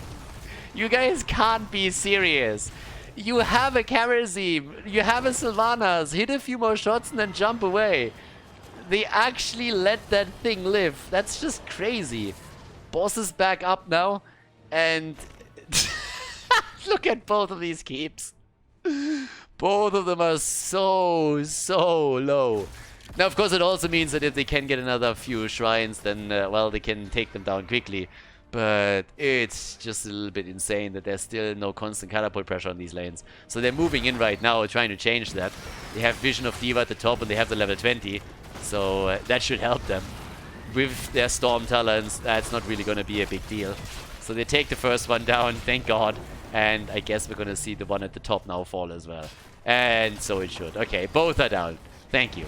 You guys can't be serious. You have a Karazim, you have a Sylvanas, hit a few more shots and then jump away. They actually let that thing live. That's just crazy. Boss is back up now. And look at both of these keeps. Both of them are so low. Now, of course, it also means that if they can get another few shrines, then, well, they can take them down quickly. But it's just a little bit insane that there's still no constant catapult pressure on these lanes. So they're moving in right now, trying to change that. They have Vision of Diva at the top, and they have the level 20. So that should help them. With their Storm Talons, that's not really going to be a big deal. So they take the first one down, thank god. And I guess we're going to see the one at the top now fall as well. And so it should. Okay, both are down. Thank you.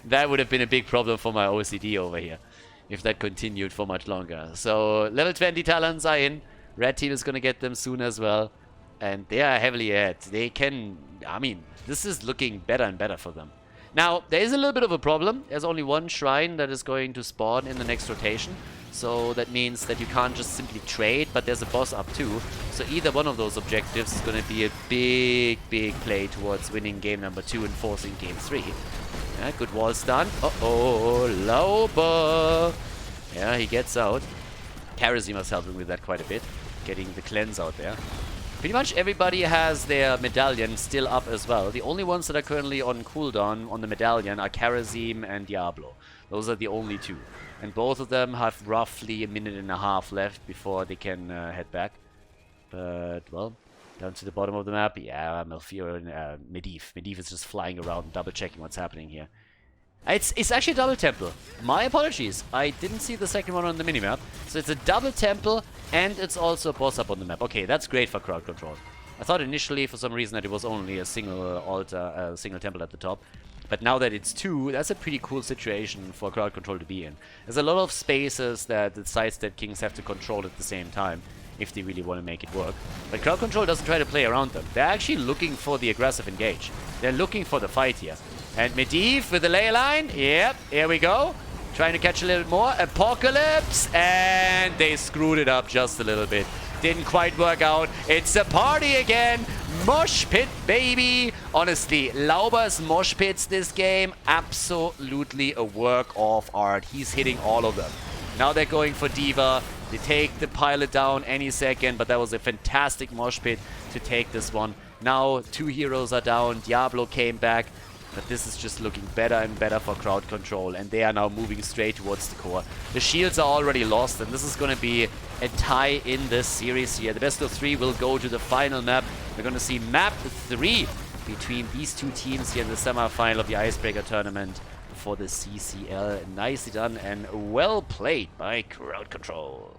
That would have been a big problem for my OCD over here if that continued for much longer. So level 20 Talons are in. Red team is going to get them soon as well. And they are heavily ahead. They can... I mean, this is looking better and better for them. Now, there is a little bit of a problem. There's only one shrine that is going to spawn in the next rotation. So that means that you can't just simply trade, but there's a boss up too. So either one of those objectives is going to be a big play towards winning game number 2 and forcing game 3. Yeah, good wall stun. Uh-oh, Lauber. Yeah, he gets out. Karazim is helping with that quite a bit, getting the cleanse out there. Pretty much everybody has their medallion still up as well. The only ones that are currently on cooldown on the medallion are Karazim and Diablo. Those are the only two. And both of them have roughly a minute and a half left before they can head back. But, well, down to the bottom of the map. Yeah, Malfear and Medivh. Medivh is just flying around, double-checking what's happening here. It's actually a double temple. My apologies. I didn't see the second one on the minimap. So it's a double temple, and it's also a boss up on the map. Okay, that's great for crowd control. I thought initially for some reason that it was only a single altar, a single temple at the top. But now that it's 2, that's a pretty cool situation for crowd control to be in. There's a lot of spaces that the sidestep kings have to control at the same time if they really want to make it work. But crowd control doesn't try to play around them. They're actually looking for the aggressive engage. They're looking for the fight here. And Medivh with the ley line. Yep, here we go. Trying to catch a little bit more. Apocalypse. And they screwed it up just a little bit. Didn't quite work out. It's a party again. Mosh pit, baby. Honestly, Lauber's mosh pits this game, absolutely a work of art. He's hitting all of them. Now they're going for D.Va. They take the pilot down any second, but that was a fantastic mosh pit to take this one. Now 2 heroes are down. Diablo came back. But this is just looking better and better for crowd control, and they are now moving straight towards the core. The shields are already lost, and this is going to be a tie in this series here. The best of 3 will go to the final map. We're going to see map 3 between these 2 teams here in the semi-final of the Icebreaker tournament for the CCL. Nicely done and well played by crowd control.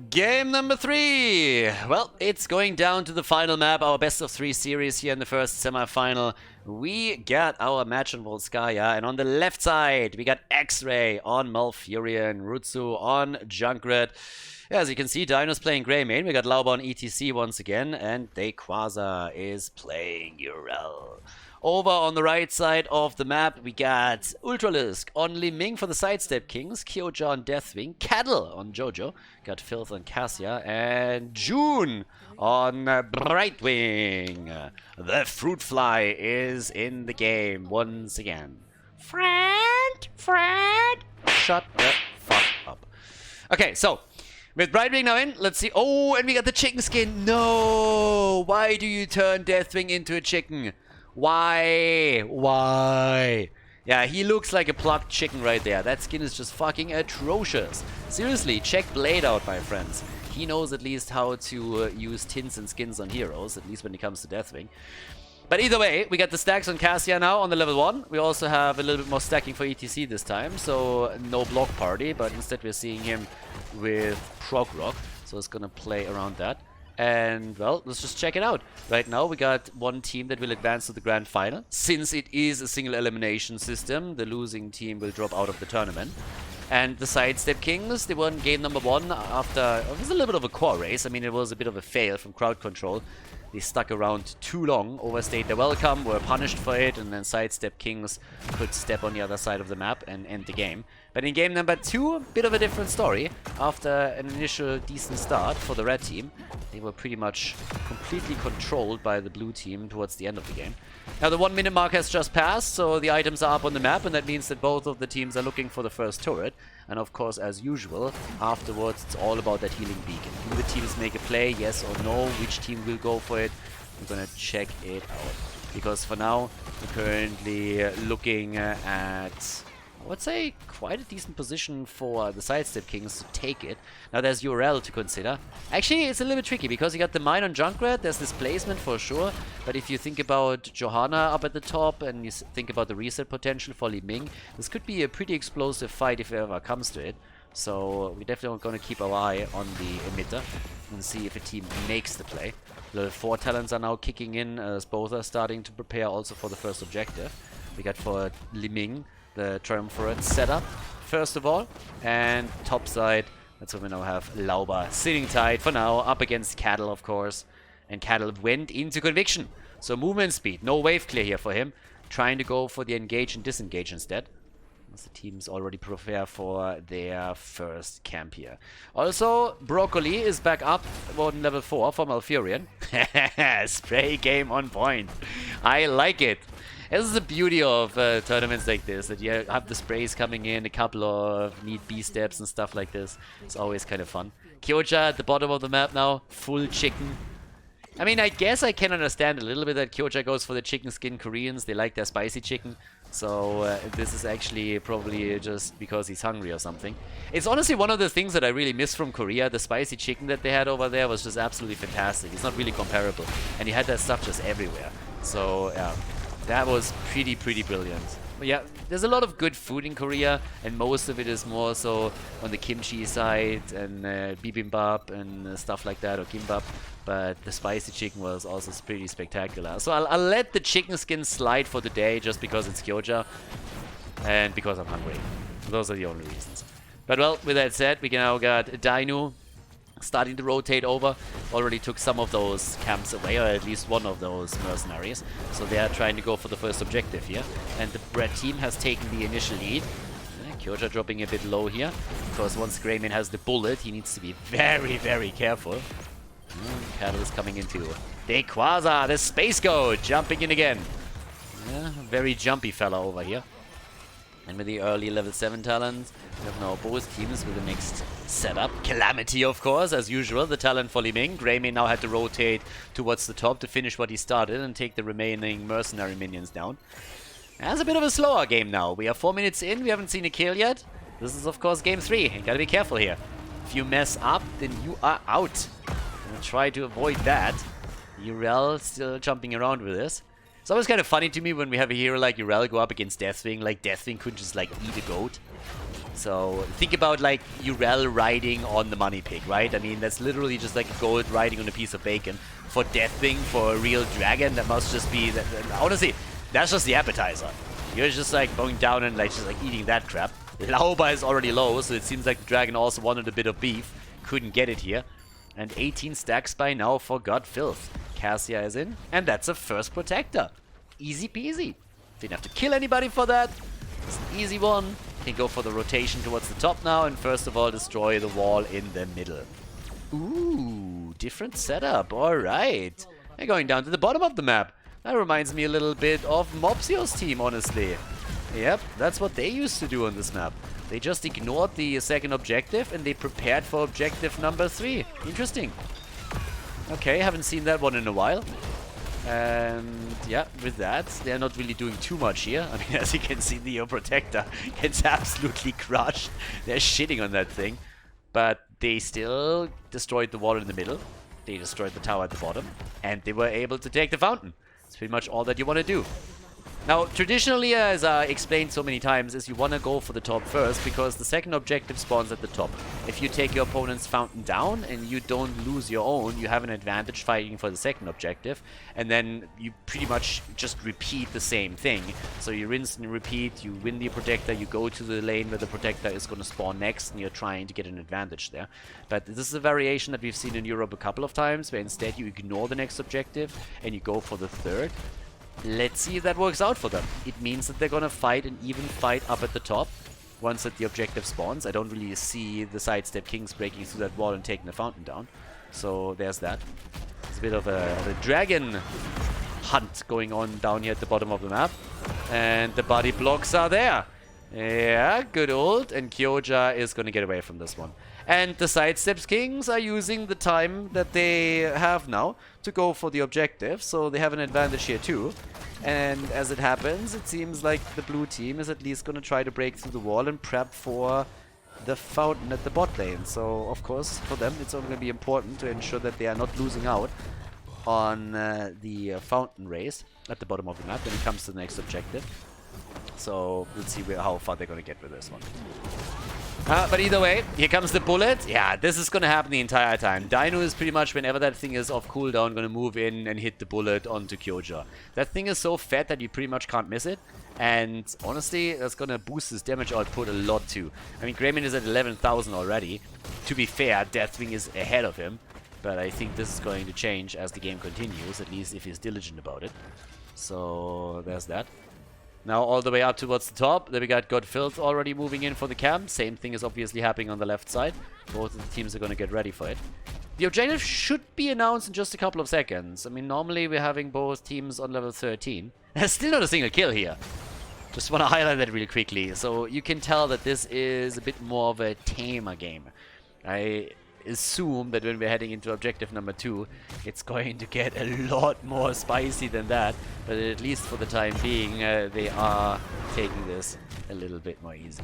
Game number 3! Well, it's going down to the final map, our best of 3 series here in the first semi-final. We got our match on Volskaya, and on the left side, we got X-Ray on Malfurion, Rutsu on Junkrat. Yeah, as you can see, Dino's playing Grey main. We got Lauber on ETC once again, and Dayquaza is playing Urel. Over on the right side of the map, we got Ultralisk on Li Ming for the Sidestep Kings, Kyoja on Deathwing, Cattle on Jojo, got Filth on Cassia, and June on Brightwing. The Fruit Fly is in the game once again. Fred, shut the fuck up. Okay, so with Brightwing now in, let's see. Oh, and we got the chicken skin. No, why do you turn Deathwing into a chicken? Why? Why? Yeah, he looks like a plucked chicken right there. That skin is just fucking atrocious. Seriously, check Blade out, my friends. He knows at least how to use tints and skins on heroes, at least when it comes to Deathwing. But either way, we got the stacks on Cassia now on the level 1. We also have a little bit more stacking for ETC this time, so no block party, but instead we're seeing him with Prog Rock, so it's gonna play around that. And, well, let's just check it out. Right now, we got one team that will advance to the grand final. Since it is a single elimination system, the losing team will drop out of the tournament. And the Sidestep Kings, they won game number 1 after... It was a little bit of a core race. I mean, it was a bit of a fail from crowd control. They stuck around too long, overstayed their welcome, were punished for it, and then Sidestep Kings could step on the other side of the map and end the game. But in game number 2, a bit of a different story. After an initial decent start for the red team, they were pretty much completely controlled by the blue team towards the end of the game. Now the 1 minute mark has just passed, so the items are up on the map, and that means that both of the teams are looking for the first turret. And of course, as usual, afterwards it's all about that healing beacon. Do the teams make a play, yes or no? Which team will go for it? We're gonna check it out. Because for now, we're currently looking at, I would say, quite a decent position for the Sidestep Kings to take it. Now there's URL to consider. Actually, it's a little bit tricky because you got the mine on Junkrat, there's displacement for sure. But if you think about Johanna up at the top and you think about the reset potential for Li Ming, this could be a pretty explosive fight if it ever comes to it. So we're definitely going to keep our eye on the emitter and see if a team makes the play. Level 4 talents are now kicking in as both are starting to prepare also for the first objective. We got for Li Ming the Triumvirate setup first of all, and top side, that's where we now have Lauber sitting tight for now, up against Cattle of course, and Cattle went into Conviction, so movement speed, no wave clear here for him, trying to go for the engage and disengage instead, as the teams already prepare for their first camp here. Also, Broccoli is back up on level 4 for Malfurion. Spray game on point, I like it. This is the beauty of tournaments like this, that you have the sprays coming in, a couple of neat B-steps and stuff like this. It's always kind of fun. Kyoja at the bottom of the map now, full chicken. I mean, I guess I can understand a little bit that Kyoja goes for the chicken skin Koreans. They like their spicy chicken. So this is actually probably just because he's hungry or something. It's honestly one of the things that I really miss from Korea. The spicy chicken that they had over there was just absolutely fantastic. It's not really comparable. And you had that stuff just everywhere. So yeah, that was pretty brilliant. But yeah, there's a lot of good food in Korea, and most of it is more so on the kimchi side and bibimbap and stuff like that, or kimbap. But the spicy chicken was also pretty spectacular. So I'll let the chicken skin slide for the day just because it's Kyoja and because I'm hungry. Those are the only reasons. But well, with that said, we now got Dainu starting to rotate over. Already took some of those camps away, or at least one of those mercenaries. So they are trying to go for the first objective here. And the Red team has taken the initial lead. Kyoja dropping a bit low here, because once Greymane has the bullet, he needs to be very careful. Catalyst coming into Dequaza, the Space Goat, jumping in again. Yeah, very jumpy fella over here. And with the early level 7 talent, we have now both teams with the next setup. Calamity, of course, as usual, the talent for Li Ming. Greymane now had to rotate towards the top to finish what he started and take the remaining mercenary minions down. That's a bit of a slower game now. We are 4 minutes in, we haven't seen a kill yet. This is, of course, game 3. You gotta be careful here. If you mess up, then you are out. We'll try to avoid that. Urel still jumping around with this. It's always kind of funny to me when we have a hero like Urel go up against Deathwing. Like, Deathwing could just, like, eat a goat. So, think about, like, Urel riding on the money pig, right? I mean, that's literally just like a goat riding on a piece of bacon. For Deathwing, for a real dragon, that must just be... honestly, that's just the appetizer. You're just, like, going down and, like, just, like, eating that crap. Lauba is already low, so it seems like the dragon also wanted a bit of beef. Couldn't get it here. And 18 stacks by now for God Filth. Cassia is in, and that's a first protector. Easy peasy. Didn't have to kill anybody for that. It's an easy one. Can go for the rotation towards the top now, and first of all destroy the wall in the middle. Ooh, different setup. Alright. They're going down to the bottom of the map. That reminds me a little bit of Mopsio's team, honestly. Yep, that's what they used to do on this map. They just ignored the second objective and they prepared for objective number 3. Interesting. Okay, haven't seen that one in a while. And yeah, with that, they're not really doing too much here. I mean, as you can see, the Protector gets absolutely crushed. They're shitting on that thing. But they still destroyed the wall in the middle. They destroyed the tower at the bottom. And they were able to take the fountain. That's pretty much all that you want to do. Now, traditionally, as I explained so many times, is you want to go for the top first, because the second objective spawns at the top. If you take your opponent's fountain down and you don't lose your own, you have an advantage fighting for the second objective, and then you pretty much just repeat the same thing. So you rinse and repeat, you win the protector, you go to the lane where the protector is going to spawn next, and you're trying to get an advantage there. But this is a variation that we've seen in Europe a couple of times, where instead you ignore the next objective and you go for the third. Let's see if that works out for them. It means that they're gonna fight an even fight up at the top once that the objective spawns. I don't really see the sidestep kings breaking through that wall and taking the fountain down. So there's that. It's a bit of a dragon hunt going on down here at the bottom of the map. And the body blocks are there. Yeah, good old. And Kyoja is gonna get away from this one. And the sidesteps kings are using the time that they have now to go for the objective, so they have an advantage here too. And as it happens, it seems like the blue team is at least going to try to break through the wall and prep for the fountain at the bot lane. So, of course, for them, it's only going to be important to ensure that they are not losing out on the fountain race at the bottom of the map when it comes to the next objective. So, let's see how far they're going to get with this one. But either way, here comes the bullet. Yeah, this is going to happen the entire time. Dino is pretty much, whenever that thing is off cooldown, going to move in and hit the bullet onto Kyoja. That thing is so fat that you pretty much can't miss it. And honestly, that's going to boost his damage output a lot too. I mean, Greymane is at 11,000 already. To be fair, Deathwing is ahead of him. But I think this is going to change as the game continues, at least if he's diligent about it. So, there's that. Now all the way up towards the top. Then we got God Filth already moving in for the camp. Same thing is obviously happening on the left side. Both of the teams are going to get ready for it. The objective should be announced in just a couple of seconds. I mean, normally we're having both teams on level 13. There's still not a single kill here. Just want to highlight that really quickly. So you can tell that this is a bit more of a tamer game. I assume that when we're heading into objective number 2, it's going to get a lot more spicy than that. But at least for the time being, they are taking this a little bit more easy.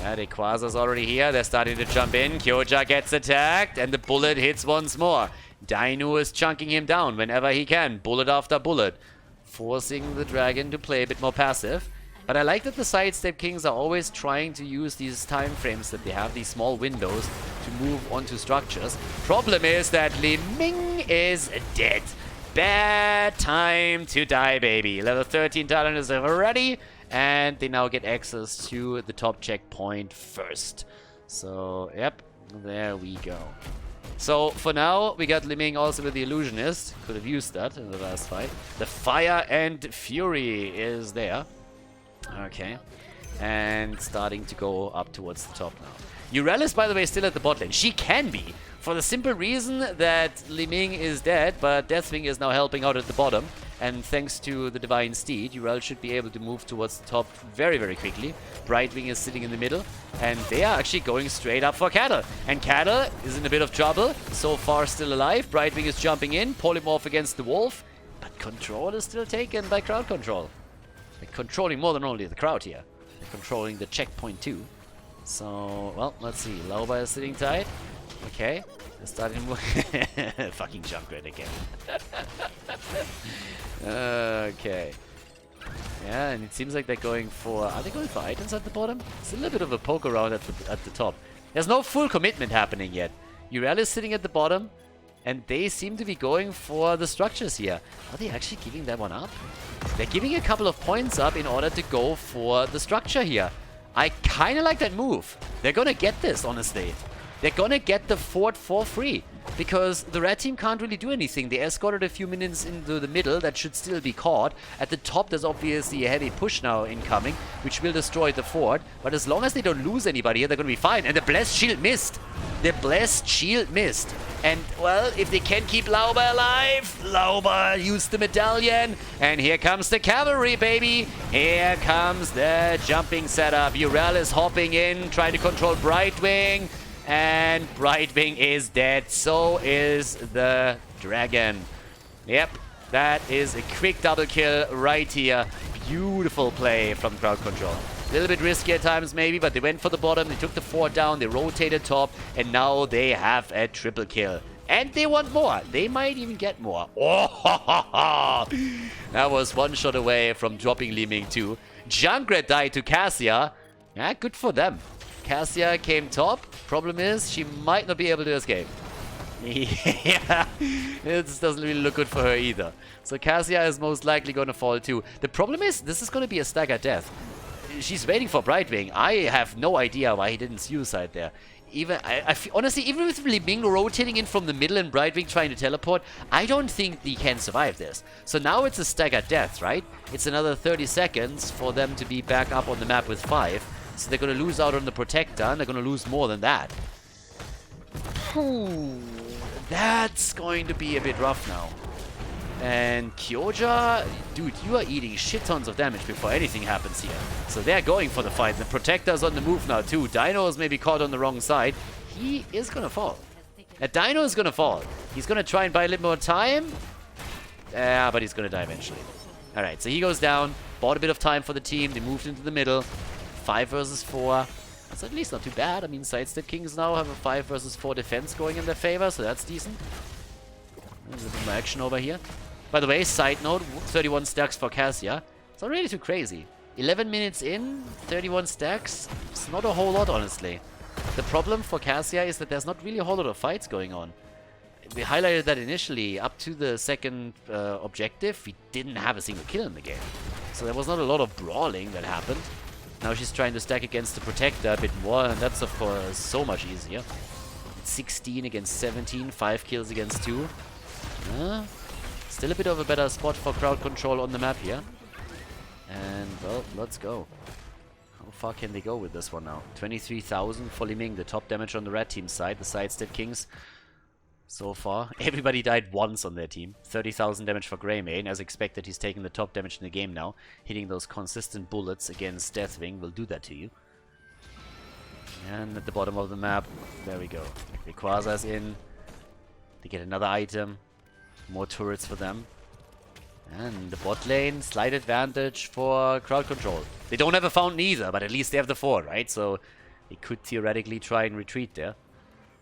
The Quasar's already here. They're starting to jump in. Kyoja gets attacked, and the bullet hits once more. Dino is chunking him down whenever he can, bullet after bullet, forcing the dragon to play a bit more passive. But I like that the sidestep kings are always trying to use these time frames that they have, these small windows, to move onto structures. Problem is that Li Ming is dead. Bad time to die, baby. Level 13 talent is ready, and they now get access to the top checkpoint first. So, yep, there we go. So, for now, we got Li Ming also with the Illusionist. Could have used that in the last fight. The Fire and Fury is there. Okay. And starting to go up towards the top now. Urel is, by the way, still at the bot lane. She can be, for the simple reason that Li Ming is dead, but Deathwing is now helping out at the bottom. And thanks to the Divine Steed, Urel should be able to move towards the top very, very quickly. Brightwing is sitting in the middle, and they are actually going straight up for Cattle. And Cattle is in a bit of trouble, so far still alive. Brightwing is jumping in, polymorph against the Wolf, but control is still taken by crowd control. They're controlling more than only the crowd here. They're controlling the checkpoint too. So, well, let's see. Lauba is sitting tight. Okay. They're starting to fucking Junkrat again. Okay. Yeah, and it seems like they're going for... Are they going for items at the bottom? It's a little bit of a poke around at the top. There's no full commitment happening yet. Urel is sitting at the bottom, and they seem to be going for the structures here. Are they actually giving that one up? They're giving a couple of points up in order to go for the structure here. I kind of like that move. They're gonna get this, honestly. They're gonna get the fort for free. Because the red team can't really do anything. They escorted a few minions into the middle that should still be caught. At the top, there's obviously a heavy push now incoming, which will destroy the fort. But as long as they don't lose anybody here, they're gonna be fine. And the Blessed Shield missed. The Blessed Shield missed. And, well, if they can keep Lauba alive, Lauba used the medallion. And here comes the cavalry, baby. Here comes the jumping setup. Urel is hopping in, trying to control Brightwing. And Brightwing is dead. So is the dragon. Yep, that is a quick double kill right here. Beautiful play from crowd control. A little bit risky at times maybe, but they went for the bottom. They took the fort down. They rotated top. And now they have a triple kill. And they want more. They might even get more. Oh, that was one shot away from dropping Li Ming too. Junkrat died to Cassia. Yeah, good for them. Cassia came top. Problem is, she might not be able to escape. Yeah, it doesn't really look good for her either. So Cassia is most likely going to fall too. The problem is, this is going to be a staggered death. She's waiting for Brightwing. I have no idea why he didn't suicide there. Even honestly, even with Li Ming rotating in from the middle and Brightwing trying to teleport, I don't think they can survive this. So now it's a staggered death, right? It's another 30 seconds for them to be back up on the map with 5. So they're going to lose out on the Protector, and they're going to lose more than that. That's going to be a bit rough now. And Kyoja, dude, you are eating shit tons of damage before anything happens here. So they're going for the fight. The Protector's on the move now too. Dino is maybe caught on the wrong side. He is going to fall. Dino is going to fall. He's going to try and buy a little more time. Yeah, but he's going to die eventually. Alright, so he goes down. Bought a bit of time for the team. They moved into the middle. 5 versus 4. That's at least not too bad. I mean, Sidestep Kings now have a 5 versus 4 defense going in their favor, so that's decent. There's a bit more action over here. By the way, side note, 31 stacks for Cassia. It's not really too crazy. 11 minutes in, 31 stacks. It's not a whole lot, honestly. The problem for Cassia is that there's not really a whole lot of fights going on. We highlighted that initially. Up to the second objective, we didn't have a single kill in the game. So there was not a lot of brawling that happened. Now she's trying to stack against the Protector a bit more, and that's of course so much easier. 16 against 17, 5 kills against 2. Still a bit of a better spot for crowd control on the map here. And, well, let's go. How far can they go with this one now? 23,000 for Li Ming, the top damage on the red team side. The Sidestep Kings, so far, everybody died once on their team. 30,000 damage for Greymane. As expected, he's taking the top damage in the game now. Hitting those consistent bullets against Deathwing will do that to you. And at the bottom of the map, there we go. The Quasar's in. They get another item. More turrets for them. And the bot lane, slight advantage for crowd control. They don't have a fountain either, but at least they have the 4, right? So they could theoretically try and retreat there.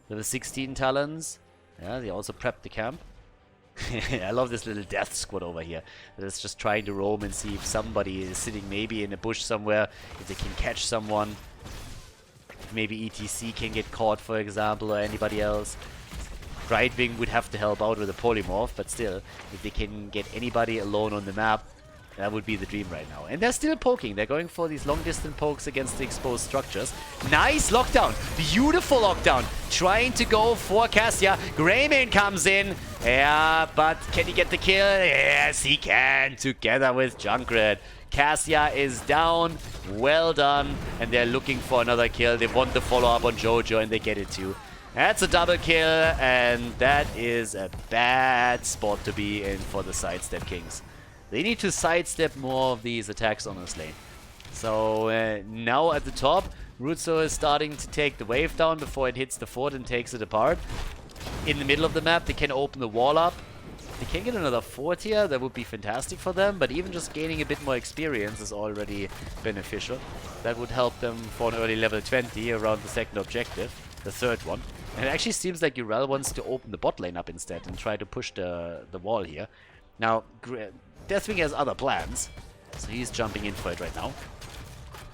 Level 16 Talons. Yeah, they also prepped the camp. I love this little death squad over here. That is just trying to roam and see if somebody is sitting maybe in a bush somewhere. If they can catch someone. If maybe ETC can get caught, for example, or anybody else. Brightwing would have to help out with a polymorph, but still, if they can get anybody alone on the map, that would be the dream right now. And they're still poking. They're going for these long-distance pokes against the exposed structures. Nice lockdown. Beautiful lockdown. Trying to go for Cassia. Greymane comes in. Yeah, but can he get the kill? Yes, he can. Together with Junkrat. Cassia is down. Well done. And they're looking for another kill. They want the follow-up on Jojo, and they get it too. That's a double kill, and that is a bad spot to be in for the Sidestep Kings. They need to sidestep more of these attacks on this lane. So now at the top, Rutzo is starting to take the wave down before it hits the fort and takes it apart. In the middle of the map, they can open the wall up. If they can get another fort here, that would be fantastic for them, but even just gaining a bit more experience is already beneficial. That would help them for an early level 20 around the second objective, the third one. And it actually seems like Urel wants to open the bot lane up instead and try to push the wall here. Now, Deathwing has other plans, so he's jumping in for it right now.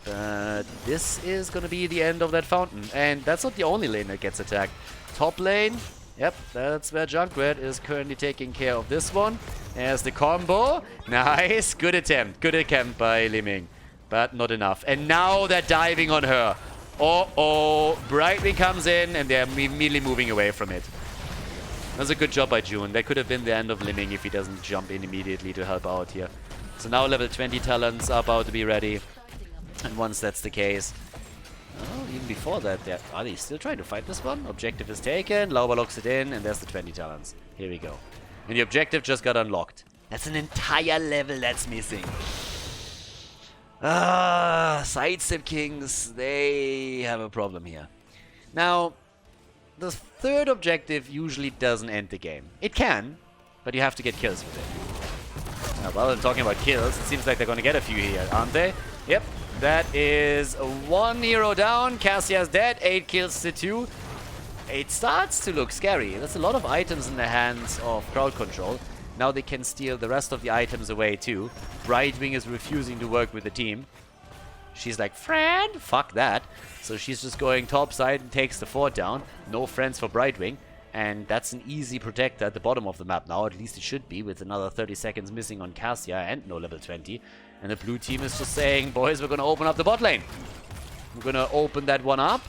But this is going to be the end of that fountain. And that's not the only lane that gets attacked. Top lane, yep, that's where Junkrat is currently taking care of this one. There's the combo. Nice, good attempt by Liming, but not enough. And now they're diving on her. Oh, Brightwing comes in and they're immediately moving away from it. That's a good job by June. That could have been the end of Liming if he doesn't jump in immediately to help out here. So now level 20 Talons are about to be ready. And once that's the case... Oh, even before that, are they still trying to fight this one? Objective is taken, Lauber locks it in, and there's the 20 Talons. Here we go. And the objective just got unlocked. That's an entire level that's missing. Sidestep Kings, they have a problem here. Now, the third objective usually doesn't end the game. It can, but you have to get kills with it. Well, I'm talking about kills. It seems like they're going to get a few here, aren't they? Yep, that is one hero down. Cassia's dead, 8 kills to 2. It starts to look scary. There's a lot of items in the hands of crowd control. Now they can steal the rest of the items away too. Brightwing is refusing to work with the team. She's like, friend, fuck that. So she's just going topside and takes the fort down. No friends for Brightwing. And that's an easy protector at the bottom of the map now. At least it should be, with another 30 seconds missing on Cassia and no level 20. And the blue team is just saying, boys, we're going to open up the bot lane. We're going to open that one up.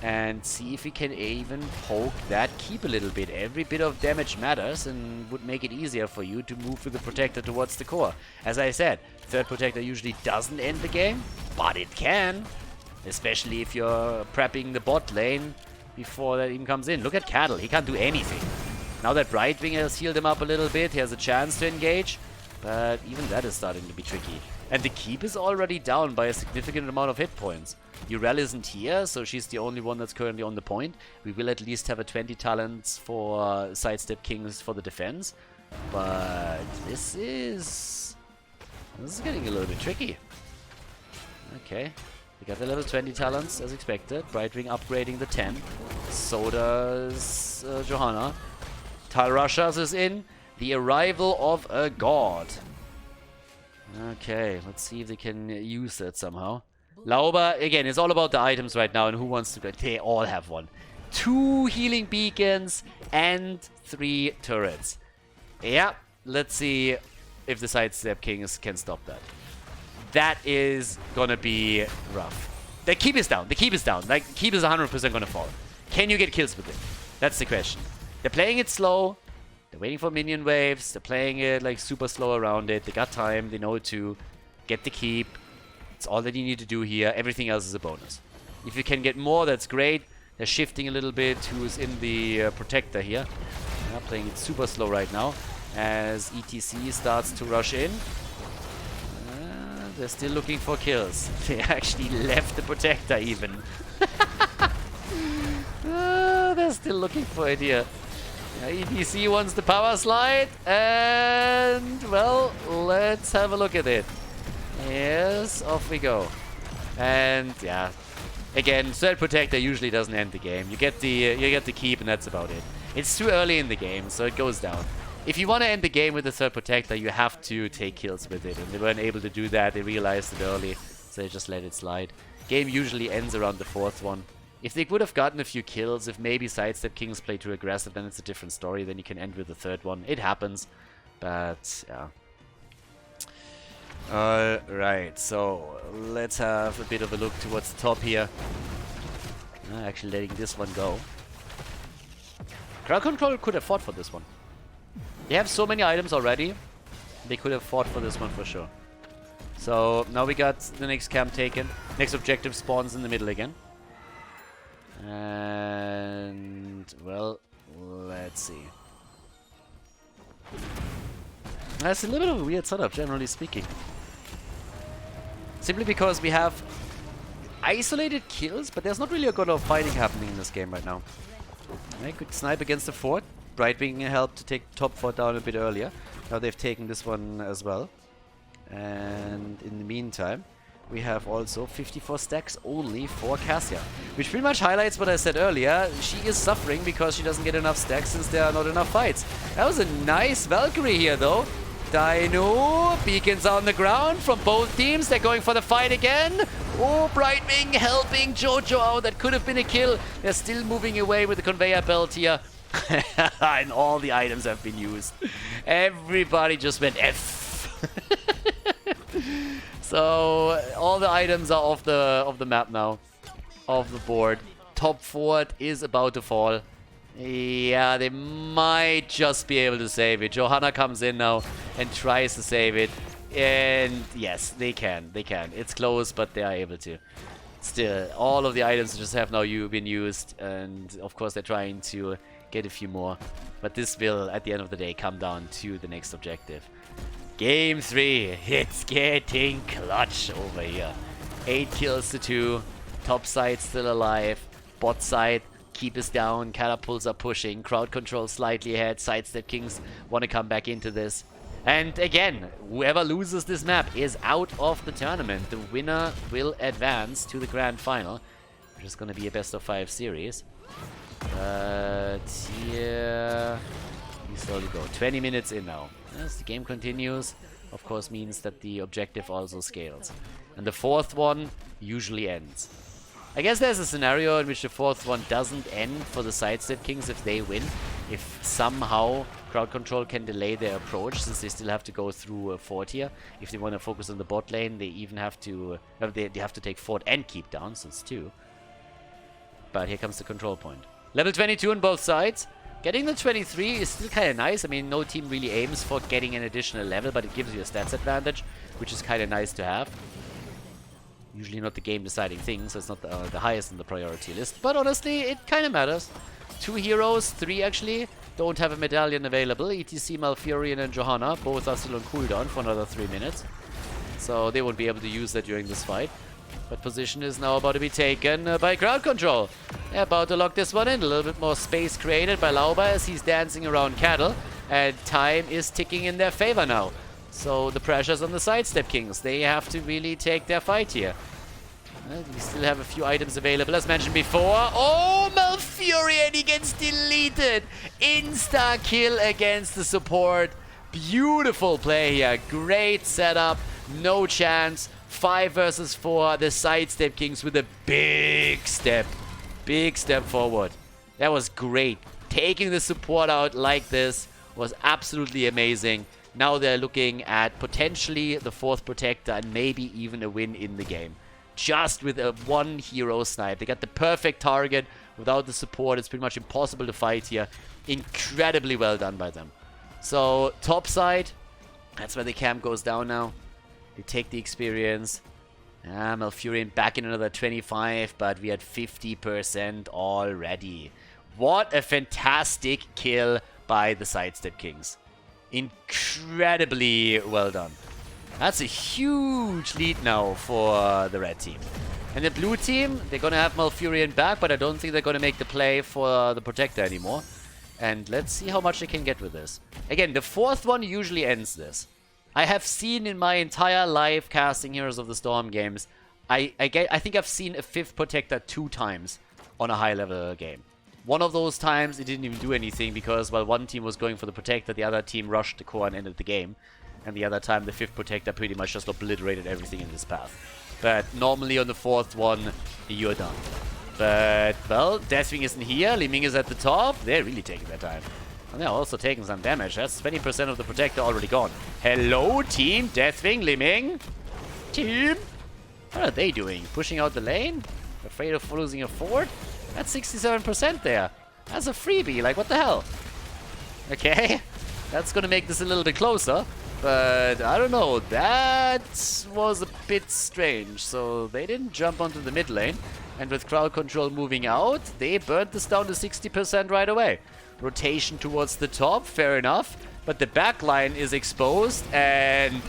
And see if we can even poke that keep a little bit. Every bit of damage matters and would make it easier for you to move with the protector towards the core. As I said, third protector usually doesn't end the game, but it can. Especially if you're prepping the bot lane before that even comes in. Look at Cattle, he can't do anything. Now that Brightwing has healed him up a little bit, he has a chance to engage. But even that is starting to be tricky. And the keep is already down by a significant amount of hit points. Urel isn't here, so she's the only one that's currently on the point. We will at least have a 20 talents for Sidestep Kings for the defense. But this is getting a little bit tricky. Okay. We got the level 20 talents as expected. Brightwing upgrading the 10. So does Johanna. Talrashas is in. The arrival of a god. Okay, let's see if they can use that somehow. Lauber, again, it's all about the items right now and who wants to... They all have one. 2 healing beacons and 3 turrets. Yeah, let's see if the Sidestep Kings can stop that. That is gonna be rough. The keep is down. The keep is down. Like, keep is 100% gonna fall. Can you get kills with it? That's the question. They're playing it slow. They're waiting for minion waves. They're playing it like super slow around it. They got time. They know to get the keep. It's all that you need to do here. Everything else is a bonus. If you can get more, that's great. They're shifting a little bit who's in the protector here. Yeah, playing it super slow right now as ETC starts to rush in. they're still looking for kills. They actually left the protector even. They're still looking for it here. EDC wants the power slide, and well, let's have a look at it. Yes, off we go. And yeah, again, third protector usually doesn't end the game. You get the keep, and that's about it. It's too early in the game, so it goes down. If you want to end the game with the third protector, you have to take kills with it, and they weren't able to do that. They realized it early, so they just let it slide. Game usually ends around the fourth one. If they would have gotten a few kills, if maybe Sidestep Kings play too aggressive, then it's a different story. Then you can end with the third one. It happens, but yeah. Alright, so let's have a bit of a look towards the top here. Actually letting this one go. Crowd control could have fought for this one. They have so many items already. They could have fought for this one for sure. So now we got the next camp taken. Next objective spawns in the middle again. And well, let's see. That's a little bit of a weird setup, generally speaking. Simply because we have isolated kills, but there's not really a lot of fighting happening in this game right now. I could snipe against the fort. Brightwing helped to take top fort down a bit earlier. Now they've taken this one as well. And in the meantime, we have also 54 stacks only for Cassia, which pretty much highlights what I said earlier. She is suffering because she doesn't get enough stacks since there are not enough fights. That was a nice Valkyrie here though. Dino, beacons on the ground from both teams. They're going for the fight again. Oh, Brightwing helping Jojo out. That could have been a kill. They're still moving away with the conveyor belt here. And all the items have been used. Everybody just went F. So all the items are off the map now, off the board. Top fort is about to fall. Yeah, they might just be able to save it. Johanna comes in now and tries to save it, and yes, they can. They can. It's close, but they are able to. Still, all of the items just have now been used, and of course they're trying to get a few more. But this will, at the end of the day, come down to the next objective. Game 3, it's getting clutch over here. 8 kills to 2, top side still alive, bot side, keep us down, catapults are pushing, crowd control slightly ahead, Sidestep Kings want to come back into this. And again, whoever loses this map is out of the tournament. The winner will advance to the grand final, which is going to be a best of 5 series. But here we slowly go. 20 minutes in now. As the game continues, of course means that the objective also scales. And the fourth one usually ends. I guess there's a scenario in which the fourth one doesn't end for the Sidestep Kings if they win. If somehow crowd control can delay their approach, since they still have to go through a fort here. If they want to focus on the bot lane, they even have to they have to take fort and keep down, so it's 2. But here comes the control point. Level 22 on both sides. Getting the 23 is still kind of nice. I mean, no team really aims for getting an additional level, but it gives you a stats advantage, which is kind of nice to have. Usually not the game-deciding thing, so it's not the highest on the priority list. But honestly, it kind of matters. 2 heroes, 3 actually, don't have a medallion available. ETC, Malfurion and Johanna, both are still on cooldown for another 3 minutes. So they won't be able to use that during this fight. But position is now about to be taken by crowd control. They're about to lock this one in. A little bit more space created by Lauba as he's dancing around cattle. And time is ticking in their favor now. So the pressure's on the Sidestep Kings. They have to really take their fight here. We still have a few items available, as mentioned before. Oh, Malfurion, he gets deleted. Insta-kill against the support. Beautiful play here. Great setup. No chance. 5 versus 4. The Sidestep Kings with a big step forward. That was great. Taking the support out like this was absolutely amazing. Now they're looking at potentially the 4th protector and maybe even a win in the game. Just with a 1 hero snipe. They got the perfect target. Without the support, it's pretty much impossible to fight here. Incredibly well done by them. So, top side, that's where the camp goes down now. They take the experience. Malfurion back in another 25, but we had 50% already. What a fantastic kill by the Sidestep Kings. Incredibly well done. That's a huge lead now for the red team. And the blue team, they're going to have Malfurion back, but I don't think they're going to make the play for the Protector anymore. And let's see how much they can get with this. Again, the fourth one usually ends this. I have seen in my entire live casting Heroes of the Storm games, I think I've seen a 5th Protector 2 times on a high-level game. One of those times, it didn't even do anything because while one team was going for the Protector, the other team rushed the core and ended the game. And the other time, the 5th Protector pretty much just obliterated everything in this path. But normally on the 4th one, you're done. But, well, Deathwing isn't here. Li Ming is at the top. They're really taking their time. And they're also taking some damage. That's 20% of the Protector already gone. Hello, team. Deathwing, Li Ming. Team. What are they doing? Pushing out the lane? Afraid of losing a fort? That's 67% there. That's a freebie. Like, what the hell? Okay. That's going to make this a little bit closer. But, I don't know. That was a bit strange. So, they didn't jump onto the mid lane. And with crowd control moving out, they burnt this down to 60% right away. Rotation towards the top, fair enough. But the back line is exposed. And,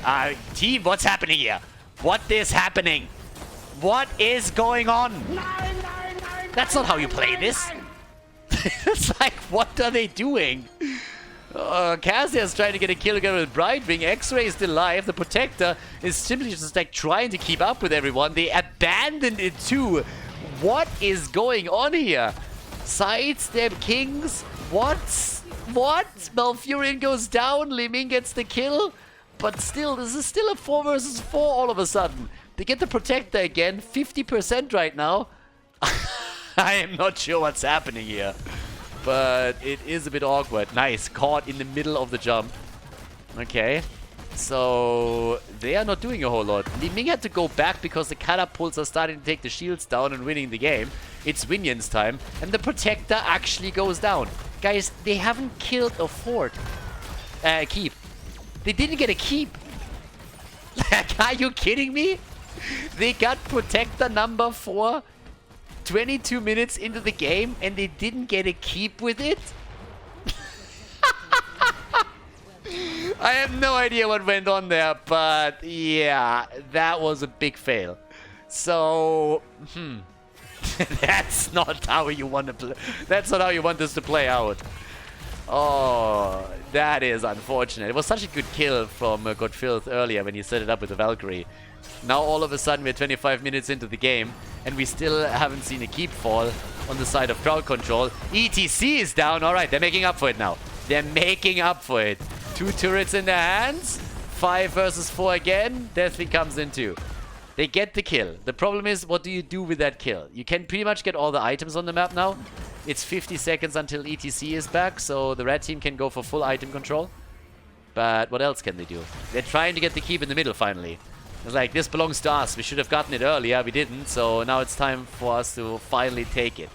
team, what's happening here? What is happening? What is going on? That's not how you play this. It's like, what are they doing? Cassia is trying to get a kill together with Brightwing. X-Ray is still alive. The Protector is simply just like trying to keep up with everyone. They abandoned it too. What is going on here? Sidestep Kings. What? Malfurion goes down. Li Ming gets the kill. But still, this is still a 4 versus 4 all of a sudden. They get the Protector again. 50% right now. I am not sure what's happening here. But it is a bit awkward. Nice. Caught in the middle of the jump. Okay. So they are not doing a whole lot. Li Ming had to go back because the catapults are starting to take the shields down and winning the game. It's Winion's time. And the Protector actually goes down. Guys, they haven't killed a fort. Keep. They didn't get a keep. Like, are you kidding me? They got Protector number 4 22 minutes into the game and they didn't get a keep with it? I have no idea what went on there, but yeah, that was a big fail. So, that's not how you want to play. That's not how you want this to play out. Oh, that is unfortunate. It was such a good kill from Godfilth earlier when he set it up with the Valkyrie. Now all of a sudden we're 25 minutes into the game and we still haven't seen a keep fall on the side of crowd control. ETC is down. Alright, they're making up for it now. They're making up for it. 2 turrets in their hands. 5 versus 4 again. Deathwing comes in too. They get the kill. The problem is, what do you do with that kill? You can pretty much get all the items on the map now. It's 50 seconds until ETC is back, so the red team can go for full item control. But what else can they do? They're trying to get the keep in the middle finally. It's like, this belongs to us. We should have gotten it earlier. We didn't. So now it's time for us to finally take it.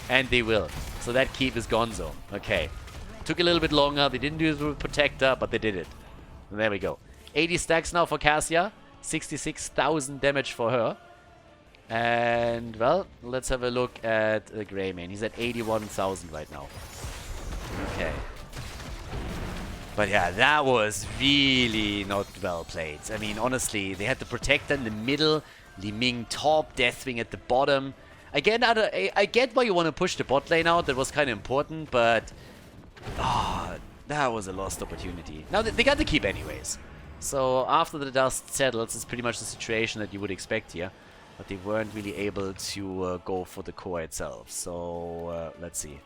And they will. So that keep is gonzo. Okay. Took a little bit longer. They didn't do it with Protector, but they did it. And there we go. 80 stacks now for Cassia. 66,000 damage for her. And, well, let's have a look at Greymane. He's at 81,000 right now. Okay. But yeah, that was really not well played. I mean, honestly, they had the Protector in the middle, Li Ming top, Deathwing at the bottom. Again, I get why you want to push the bot lane out. That was kind of important, but that was a lost opportunity. Now, they got the keep anyways. So after the dust settles, it's pretty much the situation that you would expect here. But they weren't really able to go for the core itself. So let's see.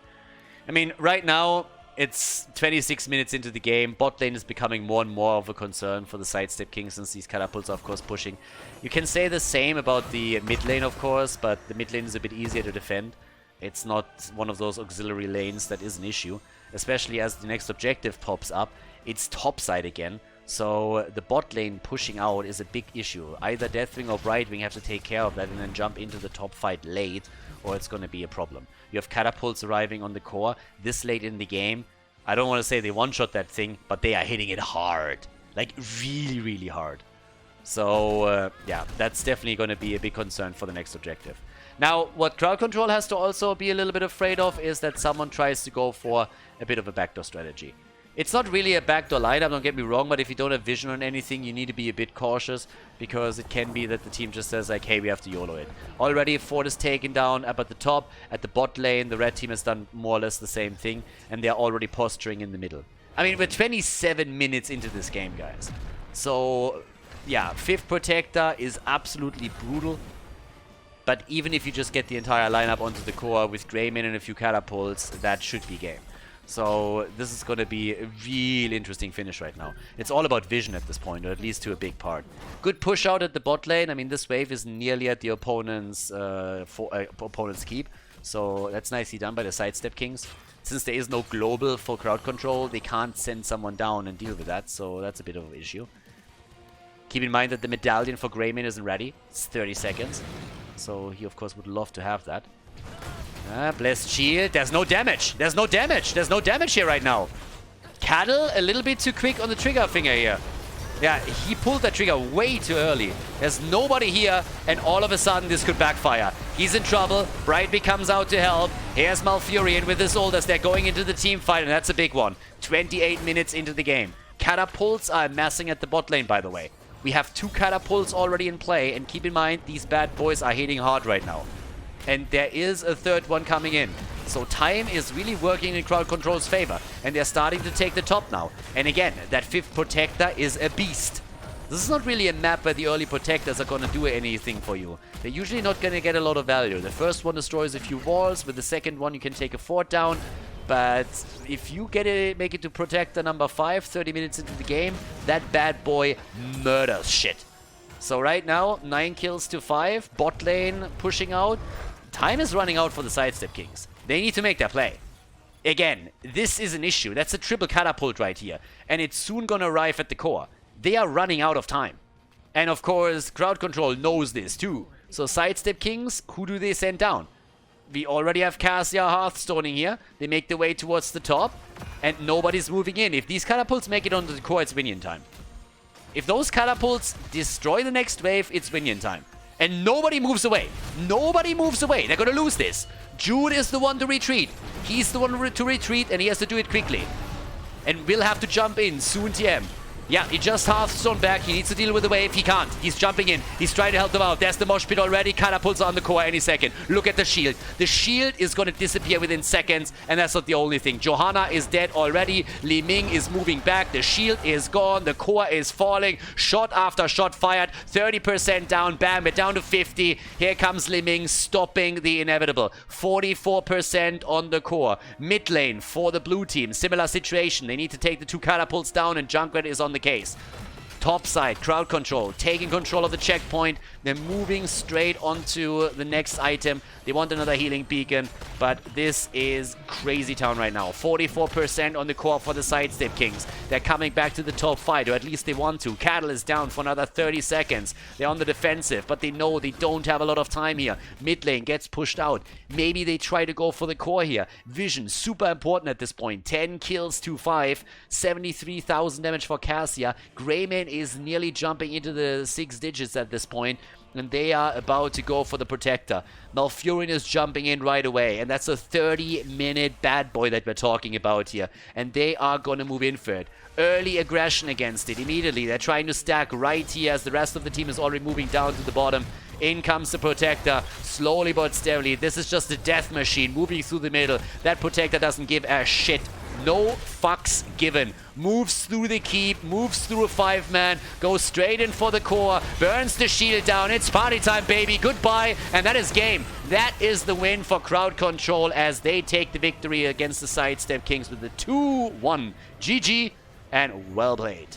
I mean, right now, it's 26 minutes into the game. Bot lane is becoming more and more of a concern for the sidestep king since these catapults are, of course, pushing. You can say the same about the mid lane, of course, but the mid lane is a bit easier to defend. It's not one of those auxiliary lanes that is an issue, especially as the next objective pops up. It's topside again, so the bot lane pushing out is a big issue. Either Deathwing or Brightwing have to take care of that and then jump into the top fight late, or it's going to be a problem. You have catapults arriving on the core this late in the game. I don't want to say they one-shot that thing, but they are hitting it hard. Like, really, really hard. So, yeah, that's definitely going to be a big concern for the next objective. Now, what crowd control has to also be a little bit afraid of is that someone tries to go for a bit of a backdoor strategy. It's not really a backdoor lineup, don't get me wrong, but if you don't have vision on anything, you need to be a bit cautious, because it can be that the team just says like, hey, we have to YOLO it. Already, Ford is taken down up at the top. At the bot lane, the red team has done more or less the same thing, and they're already posturing in the middle. I mean, we're 27 minutes into this game, guys. So, yeah, 5th Protector is absolutely brutal. But even if you just get the entire lineup onto the core with Greymane and a few catapults, that should be game. So this is going to be a real interesting finish right now. It's all about vision at this point, or at least to a big part. Good push out at the bot lane. I mean, this wave is nearly at the opponent's keep. So that's nicely done by the Sidestep Kings. Since there is no global for crowd control, they can't send someone down and deal with that. So that's a bit of an issue. Keep in mind that the medallion for Greymane isn't ready. It's 30 seconds. So he, of course, would love to have that. Blessed shield. There's no damage. There's no damage. There's no damage here right now. Cattle a little bit too quick on the trigger finger here. Yeah, he pulled that trigger way too early. There's nobody here, and all of a sudden this could backfire. He's in trouble. Brightby comes out to help. Here's Malfurion with his ult as they're going into the team fight, and that's a big one. 28 minutes into the game. Catapults are amassing at the bot lane, by the way. We have 2 catapults already in play, and keep in mind, these bad boys are hitting hard right now. And there is a 3rd one coming in. So time is really working in crowd control's favor. And they're starting to take the top now. And again, that 5th Protector is a beast. This is not really a map where the early Protectors are going to do anything for you. They're usually not going to get a lot of value. The first one destroys a few walls. With the second one, you can take a fort down. But if you make it to Protector number 5, 30 minutes into the game, that bad boy murders shit. So right now, 9 kills to 5. Bot lane pushing out. Time is running out for the Sidestep Kings. They need to make their play. Again, this is an issue. That's a triple catapult right here. And it's soon gonna arrive at the core. They are running out of time. And of course, crowd control knows this too. So Sidestep Kings, who do they send down? We already have Cassia Hearthstoning here. They make their way towards the top. And nobody's moving in. If these catapults make it onto the core, it's minion time. If those catapults destroy the next wave, it's minion time. And nobody moves away. Nobody moves away. They're going to lose this. Jude is the one to retreat. He's the one to retreat, and he has to do it quickly. And will have to jump in soon, TM. Yeah, he just Hearthstone back. He needs to deal with the wave. He can't. He's jumping in. He's trying to help them out. There's the mosh pit already. Catapults on the core any second. Look at the shield. The shield is going to disappear within seconds, and that's not the only thing. Johanna is dead already. Li Ming is moving back. The shield is gone. The core is falling. Shot after shot fired. 30% down. Bam, we're down to 50. Here comes Li Ming stopping the inevitable. 44% on the core. Mid lane for the blue team. Similar situation. They need to take the 2 catapults down, and Junkrat is on the case. Top side, crowd control, taking control of the checkpoint. They're moving straight onto the next item. They want another healing beacon, but this is crazy town right now. 44% on the core for the Sidestep Kings. They're coming back to the top fight, or at least they want to. Cattle is down for another 30 seconds. They're on the defensive, but they know they don't have a lot of time here. Mid lane gets pushed out. Maybe they try to go for the core here. Vision, super important at this point. 10 kills to 5. 73,000 damage for Cassia. Greymane is nearly jumping into the 6 digits at this point, and they are about to go for the Protector. Malfurion is jumping in right away, and that's a 30-minute bad boy that we're talking about here, and they are going to move in for it. Early aggression against it immediately. They're trying to stack right here as the rest of the team is already moving down to the bottom. In comes the Protector, slowly but steadily. This is just a death machine moving through the middle. That Protector doesn't give a shit. No fucks given. Moves through the keep, moves through a 5-man, goes straight in for the core, burns the shield down. It's party time, baby. Goodbye. And that is game. That is the win for crowd control as they take the victory against the Sidestep Kings with the 2-1. GG and well played.